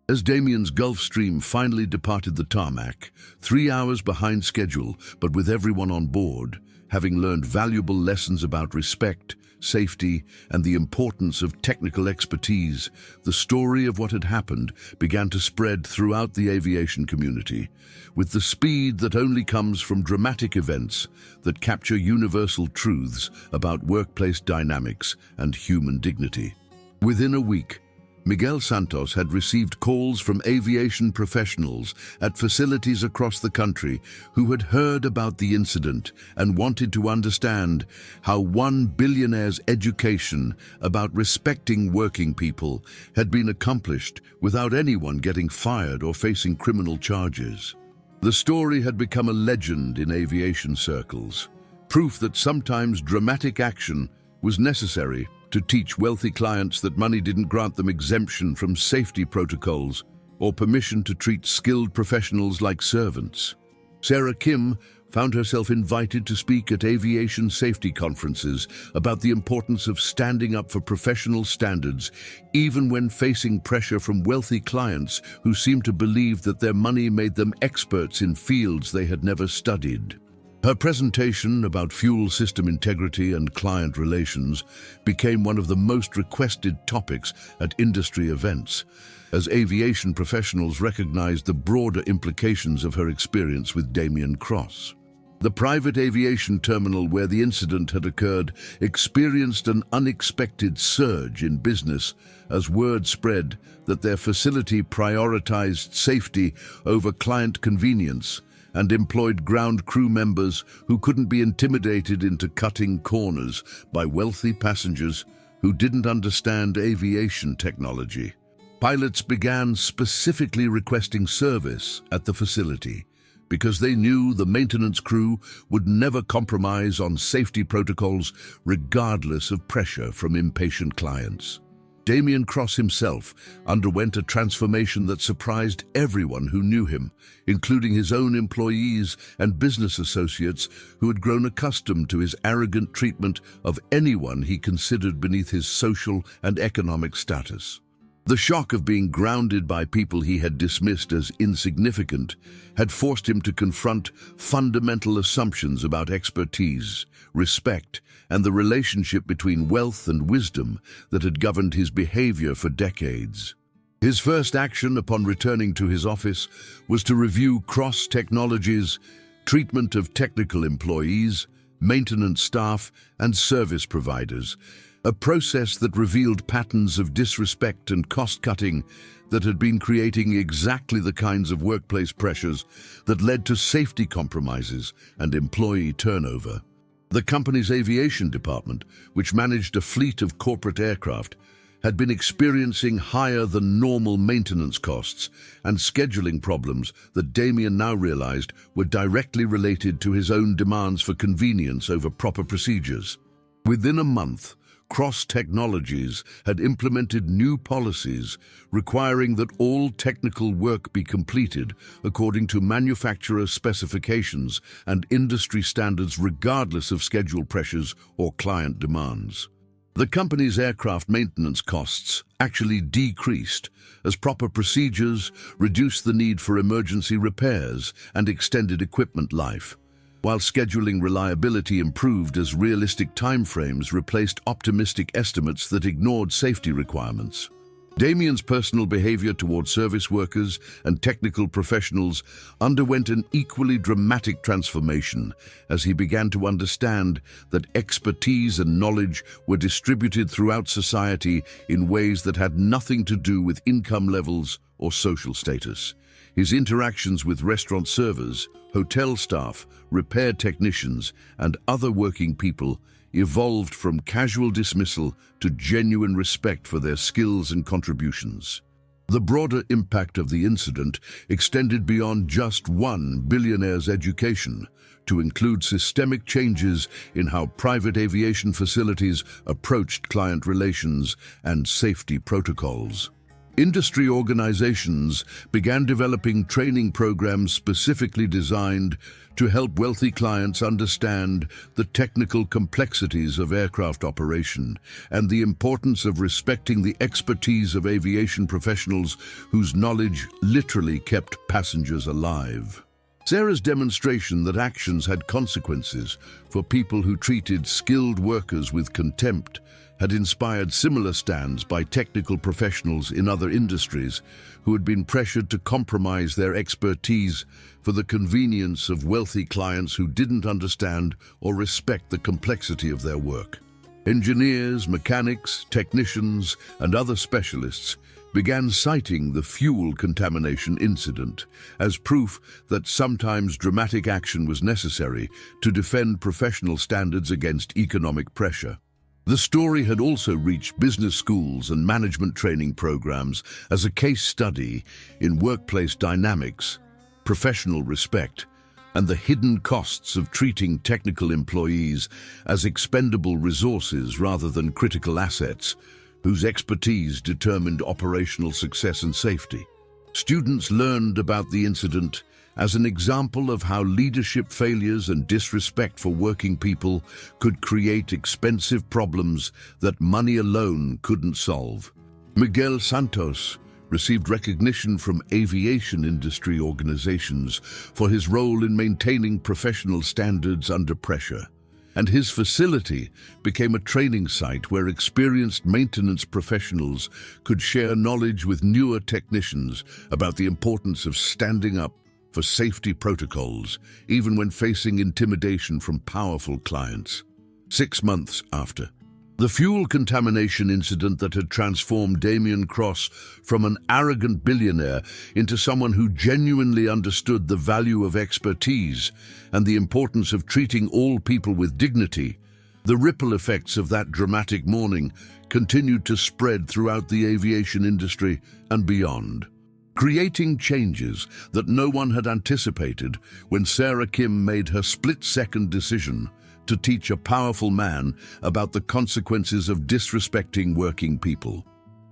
As Damien's Gulfstream finally departed the tarmac, 3 hours behind schedule, but with everyone on board, having learned valuable lessons about respect, safety, and the importance of technical expertise, the story of what had happened began to spread throughout the aviation community, with the speed that only comes from dramatic events that capture universal truths about workplace dynamics and human dignity. Within a week, Miguel Santos had received calls from aviation professionals at facilities across the country who had heard about the incident and wanted to understand how one billionaire's education about respecting working people had been accomplished without anyone getting fired or facing criminal charges. The story had become a legend in aviation circles, proof that sometimes dramatic action was necessary to teach wealthy clients that money didn't grant them exemption from safety protocols or permission to treat skilled professionals like servants. Sarah Kim found herself invited to speak at aviation safety conferences about the importance of standing up for professional standards, even when facing pressure from wealthy clients who seemed to believe that their money made them experts in fields they had never studied. Her presentation about fuel system integrity and client relations became one of the most requested topics at industry events, as aviation professionals recognized the broader implications of her experience with Damien Cross. The private aviation terminal where the incident had occurred experienced an unexpected surge in business as word spread that their facility prioritized safety over client convenience and employed ground crew members who couldn't be intimidated into cutting corners by wealthy passengers who didn't understand aviation technology. Pilots began specifically requesting service at the facility because they knew the maintenance crew would never compromise on safety protocols regardless of pressure from impatient clients. Damien Cross himself underwent a transformation that surprised everyone who knew him, including his own employees and business associates who had grown accustomed to his arrogant treatment of anyone he considered beneath his social and economic status. The shock of being grounded by people he had dismissed as insignificant had forced him to confront fundamental assumptions about expertise, respect, and the relationship between wealth and wisdom that had governed his behavior for decades. His first action upon returning to his office was to review Cross Technologies' treatment of technical employees, maintenance staff, and service providers, a process that revealed patterns of disrespect and cost-cutting that had been creating exactly the kinds of workplace pressures that led to safety compromises and employee turnover. The company's aviation department, which managed a fleet of corporate aircraft, had been experiencing higher than normal maintenance costs and scheduling problems that Damien now realized were directly related to his own demands for convenience over proper procedures. Within a month, Cross Technologies had implemented new policies requiring that all technical work be completed according to manufacturer specifications and industry standards regardless of schedule pressures or client demands. The company's aircraft maintenance costs actually decreased as proper procedures reduced the need for emergency repairs and extended equipment life, while scheduling reliability improved as realistic timeframes replaced optimistic estimates that ignored safety requirements. Damien's personal behavior toward service workers and technical professionals underwent an equally dramatic transformation as he began to understand that expertise and knowledge were distributed throughout society in ways that had nothing to do with income levels or social status. His interactions with restaurant servers, hotel staff, repair technicians, and other working people evolved from casual dismissal to genuine respect for their skills and contributions. The broader impact of the incident extended beyond just one billionaire's education to include systemic changes in how private aviation facilities approached client relations and safety protocols. Industry organizations began developing training programs specifically designed to help wealthy clients understand the technical complexities of aircraft operation and the importance of respecting the expertise of aviation professionals whose knowledge literally kept passengers alive. Sarah's demonstration that actions had consequences for people who treated skilled workers with contempt had inspired similar stands by technical professionals in other industries who had been pressured to compromise their expertise for the convenience of wealthy clients who didn't understand or respect the complexity of their work. Engineers, mechanics, technicians, and other specialists began citing the fuel contamination incident as proof that sometimes dramatic action was necessary to defend professional standards against economic pressure. The story had also reached business schools and management training programs as a case study in workplace dynamics, professional respect, and the hidden costs of treating technical employees as expendable resources rather than critical assets, whose expertise determined operational success and safety. Students learned about the incident as an example of how leadership failures and disrespect for working people could create expensive problems that money alone couldn't solve. Miguel Santos received recognition from aviation industry organizations for his role in maintaining professional standards under pressure, and his facility became a training site where experienced maintenance professionals could share knowledge with newer technicians about the importance of standing up for safety protocols, even when facing intimidation from powerful clients. 6 months after, the fuel contamination incident that had transformed Damien Cross from an arrogant billionaire into someone who genuinely understood the value of expertise and the importance of treating all people with dignity, the ripple effects of that dramatic morning continued to spread throughout the aviation industry and beyond, creating changes that no one had anticipated when Sarah Kim made her split-second decision to teach a powerful man about the consequences of disrespecting working people.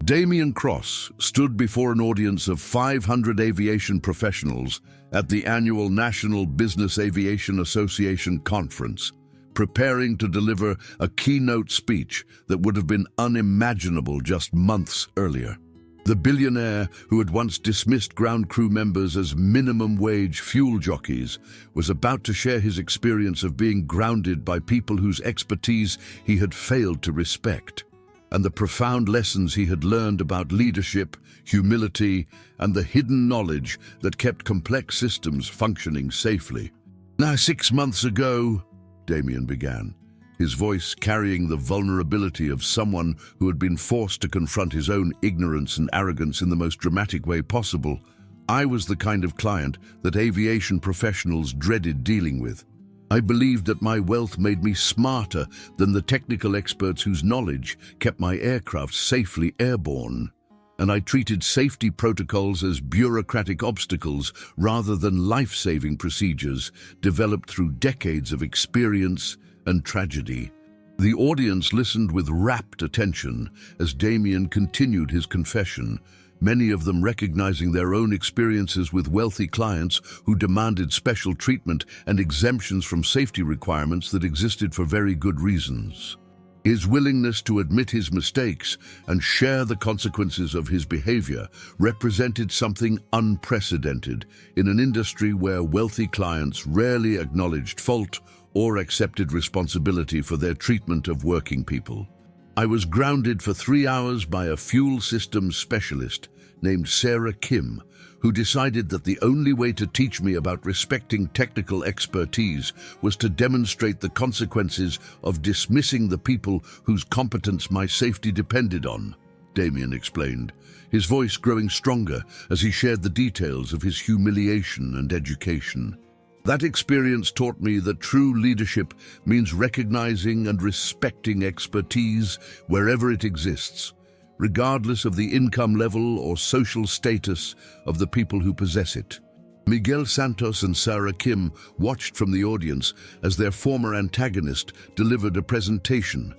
Damien Cross stood before an audience of 500 aviation professionals at the annual National Business Aviation Association conference, preparing to deliver a keynote speech that would have been unimaginable just months earlier. The billionaire, who had once dismissed ground crew members as minimum-wage fuel jockeys, was about to share his experience of being grounded by people whose expertise he had failed to respect, and the profound lessons he had learned about leadership, humility, and the hidden knowledge that kept complex systems functioning safely. "Now, 6 months ago," Damien began, his voice carrying the vulnerability of someone who had been forced to confront his own ignorance and arrogance in the most dramatic way possible, "I was the kind of client that aviation professionals dreaded dealing with. I believed that my wealth made me smarter than the technical experts whose knowledge kept my aircraft safely airborne. And I treated safety protocols as bureaucratic obstacles rather than life-saving procedures developed through decades of experience and tragedy." The audience listened with rapt attention as Damien continued his confession, many of them recognizing their own experiences with wealthy clients who demanded special treatment and exemptions from safety requirements that existed for very good reasons. His willingness to admit his mistakes and share the consequences of his behavior represented something unprecedented in an industry where wealthy clients rarely acknowledged fault or accepted responsibility for their treatment of working people. "I was grounded for 3 hours by a fuel systems specialist named Sarah Kim, who decided that the only way to teach me about respecting technical expertise was to demonstrate the consequences of dismissing the people whose competence my safety depended on," Damien explained, his voice growing stronger as he shared the details of his humiliation and education. "That experience taught me that true leadership means recognizing and respecting expertise wherever it exists, regardless of the income level or social status of the people who possess it." Miguel Santos and Sarah Kim watched from the audience as their former antagonist delivered a presentation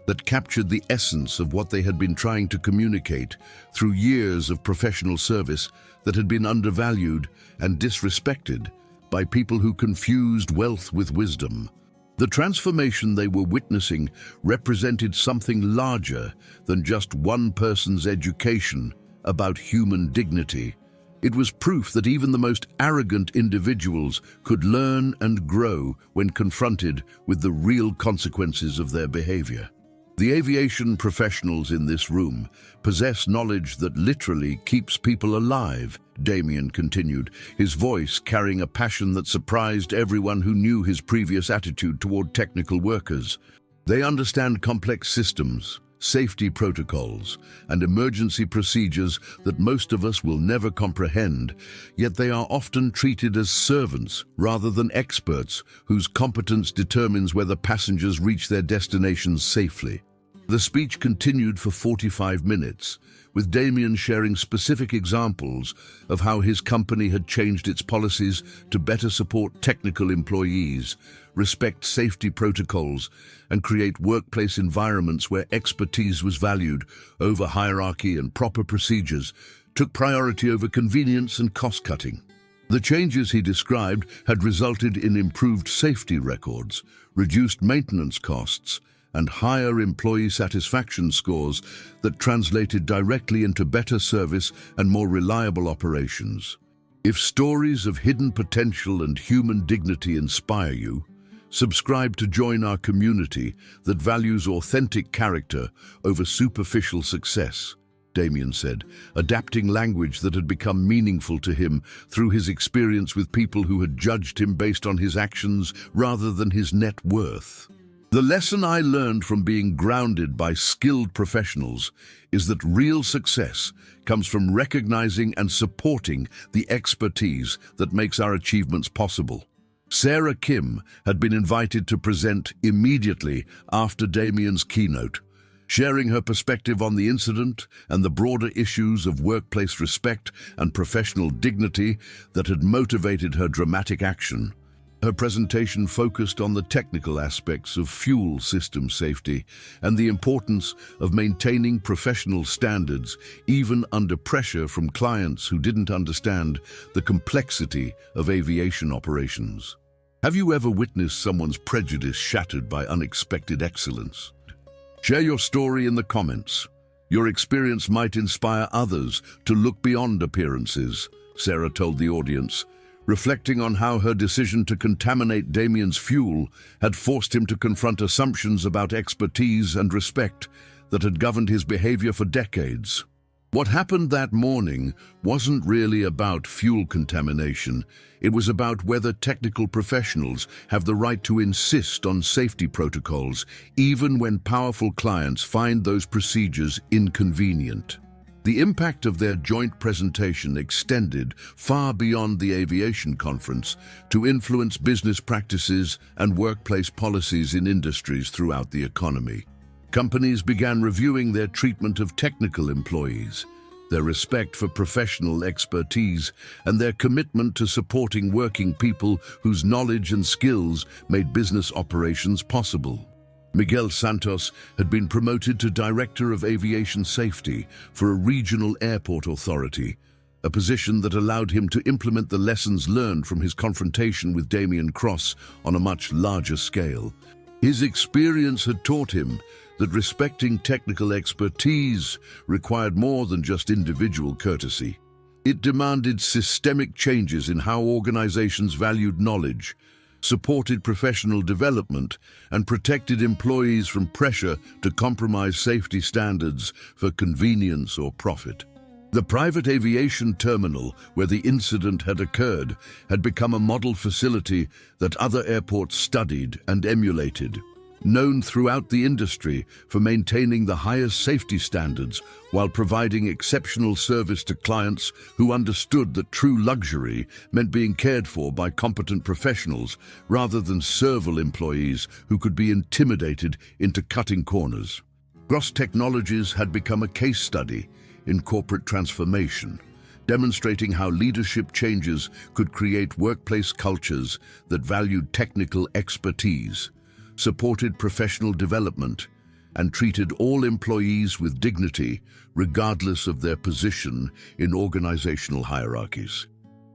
that captured the essence of what they had been trying to communicate through years of professional service that had been undervalued and disrespected by people who confused wealth with wisdom. The transformation they were witnessing represented something larger than just one person's education about human dignity It was proof that even the most arrogant individuals could learn and grow when confronted with the real consequences of their behavior. The aviation professionals in this room possess knowledge that literally keeps people alive, Damien continued, his voice carrying a passion that surprised everyone who knew his previous attitude toward technical workers. They understand complex systems, safety protocols, and emergency procedures that most of us will never comprehend, yet they are often treated as servants rather than experts whose competence determines whether passengers reach their destinations safely. The speech continued for 45 minutes, with Damien sharing specific examples of how his company had changed its policies to better support technical employees, respect safety protocols, and create workplace environments where expertise was valued over hierarchy and proper procedures took priority over convenience and cost-cutting. The changes he described had resulted in improved safety records, reduced maintenance costs, and higher employee satisfaction scores that translated directly into better service and more reliable operations. If stories of hidden potential and human dignity inspire you, subscribe to join our community that values authentic character over superficial success, Damien said, adapting language that had become meaningful to him through his experience with people who had judged him based on his actions rather than his net worth. The lesson I learned from being grounded by skilled professionals is that real success comes from recognizing and supporting the expertise that makes our achievements possible. Sarah Kim had been invited to present immediately after Damien's keynote, sharing her perspective on the incident and the broader issues of workplace respect and professional dignity that had motivated her dramatic action. Her presentation focused on the technical aspects of fuel system safety and the importance of maintaining professional standards even under pressure from clients who didn't understand the complexity of aviation operations. Have you ever witnessed someone's prejudice shattered by unexpected excellence? Share your story in the comments. Your experience might inspire others to look beyond appearances, Sarah told the audience, reflecting on how her decision to contaminate Damien's fuel had forced him to confront assumptions about expertise and respect that had governed his behavior for decades. What happened that morning wasn't really about fuel contamination. It was about whether technical professionals have the right to insist on safety protocols, even when powerful clients find those procedures inconvenient. The impact of their joint presentation extended far beyond the aviation conference to influence business practices and workplace policies in industries throughout the economy. Companies began reviewing their treatment of technical employees, their respect for professional expertise, and their commitment to supporting working people whose knowledge and skills made business operations possible. Miguel Santos had been promoted to Director of Aviation Safety for a regional airport authority, a position that allowed him to implement the lessons learned from his confrontation with Damien Cross on a much larger scale. His experience had taught him that respecting technical expertise required more than just individual courtesy. It demanded systemic changes in how organizations valued knowledge, supported professional development, and protected employees from pressure to compromise safety standards for convenience or profit. The private aviation terminal where the incident had occurred had become a model facility that other airports studied and emulated. Known throughout the industry for maintaining the highest safety standards while providing exceptional service to clients who understood that true luxury meant being cared for by competent professionals rather than servile employees who could be intimidated into cutting corners. Gross Technologies had become a case study in corporate transformation, demonstrating how leadership changes could create workplace cultures that valued technical expertise, supported professional development, and treated all employees with dignity, regardless of their position in organizational hierarchies.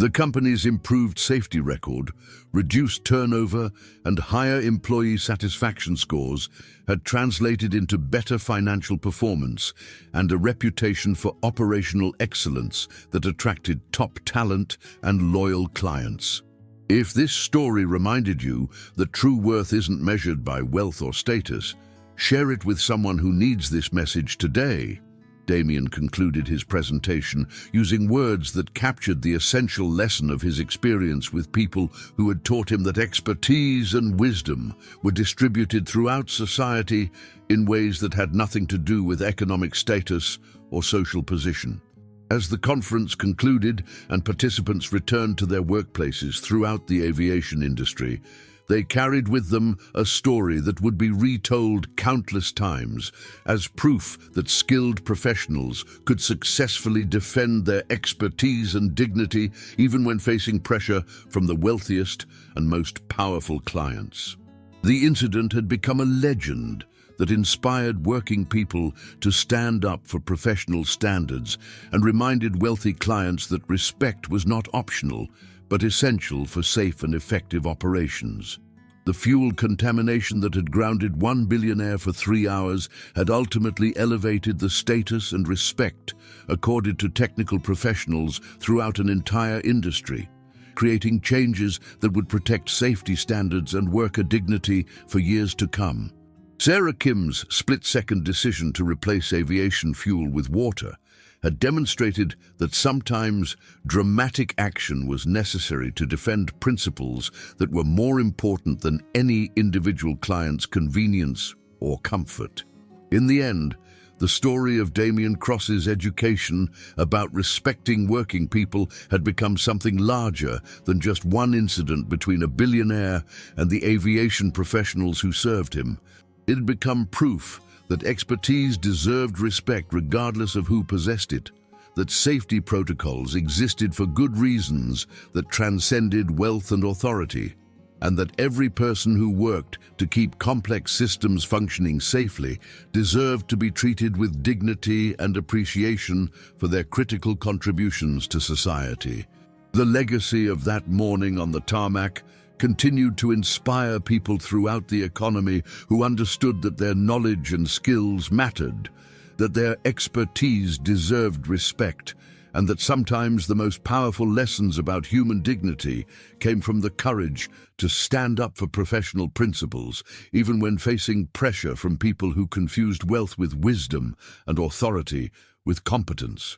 The company's improved safety record, reduced turnover, and higher employee satisfaction scores had translated into better financial performance and a reputation for operational excellence that attracted top talent and loyal clients. If this story reminded you that true worth isn't measured by wealth or status, share it with someone who needs this message today. Damien concluded his presentation using words that captured the essential lesson of his experience with people who had taught him that expertise and wisdom were distributed throughout society in ways that had nothing to do with economic status or social position. As the conference concluded and participants returned to their workplaces throughout the aviation industry, they carried with them a story that would be retold countless times as proof that skilled professionals could successfully defend their expertise and dignity even when facing pressure from the wealthiest and most powerful clients. The incident had become a legend that inspired working people to stand up for professional standards and reminded wealthy clients that respect was not optional, but essential for safe and effective operations. The fuel contamination that had grounded one billionaire for 3 hours had ultimately elevated the status and respect accorded to technical professionals throughout an entire industry, creating changes that would protect safety standards and worker dignity for years to come. Sarah Kim's split-second decision to replace aviation fuel with water had demonstrated that sometimes dramatic action was necessary to defend principles that were more important than any individual client's convenience or comfort. In the end, the story of Damien Cross's education about respecting working people had become something larger than just one incident between a billionaire and the aviation professionals who served him. It had become proof that expertise deserved respect regardless of who possessed it, that safety protocols existed for good reasons that transcended wealth and authority, and that every person who worked to keep complex systems functioning safely deserved to be treated with dignity and appreciation for their critical contributions to society. The legacy of that morning on the tarmac continued to inspire people throughout the economy who understood that their knowledge and skills mattered, that their expertise deserved respect, and that sometimes the most powerful lessons about human dignity came from the courage to stand up for professional principles, even when facing pressure from people who confused wealth with wisdom and authority with competence.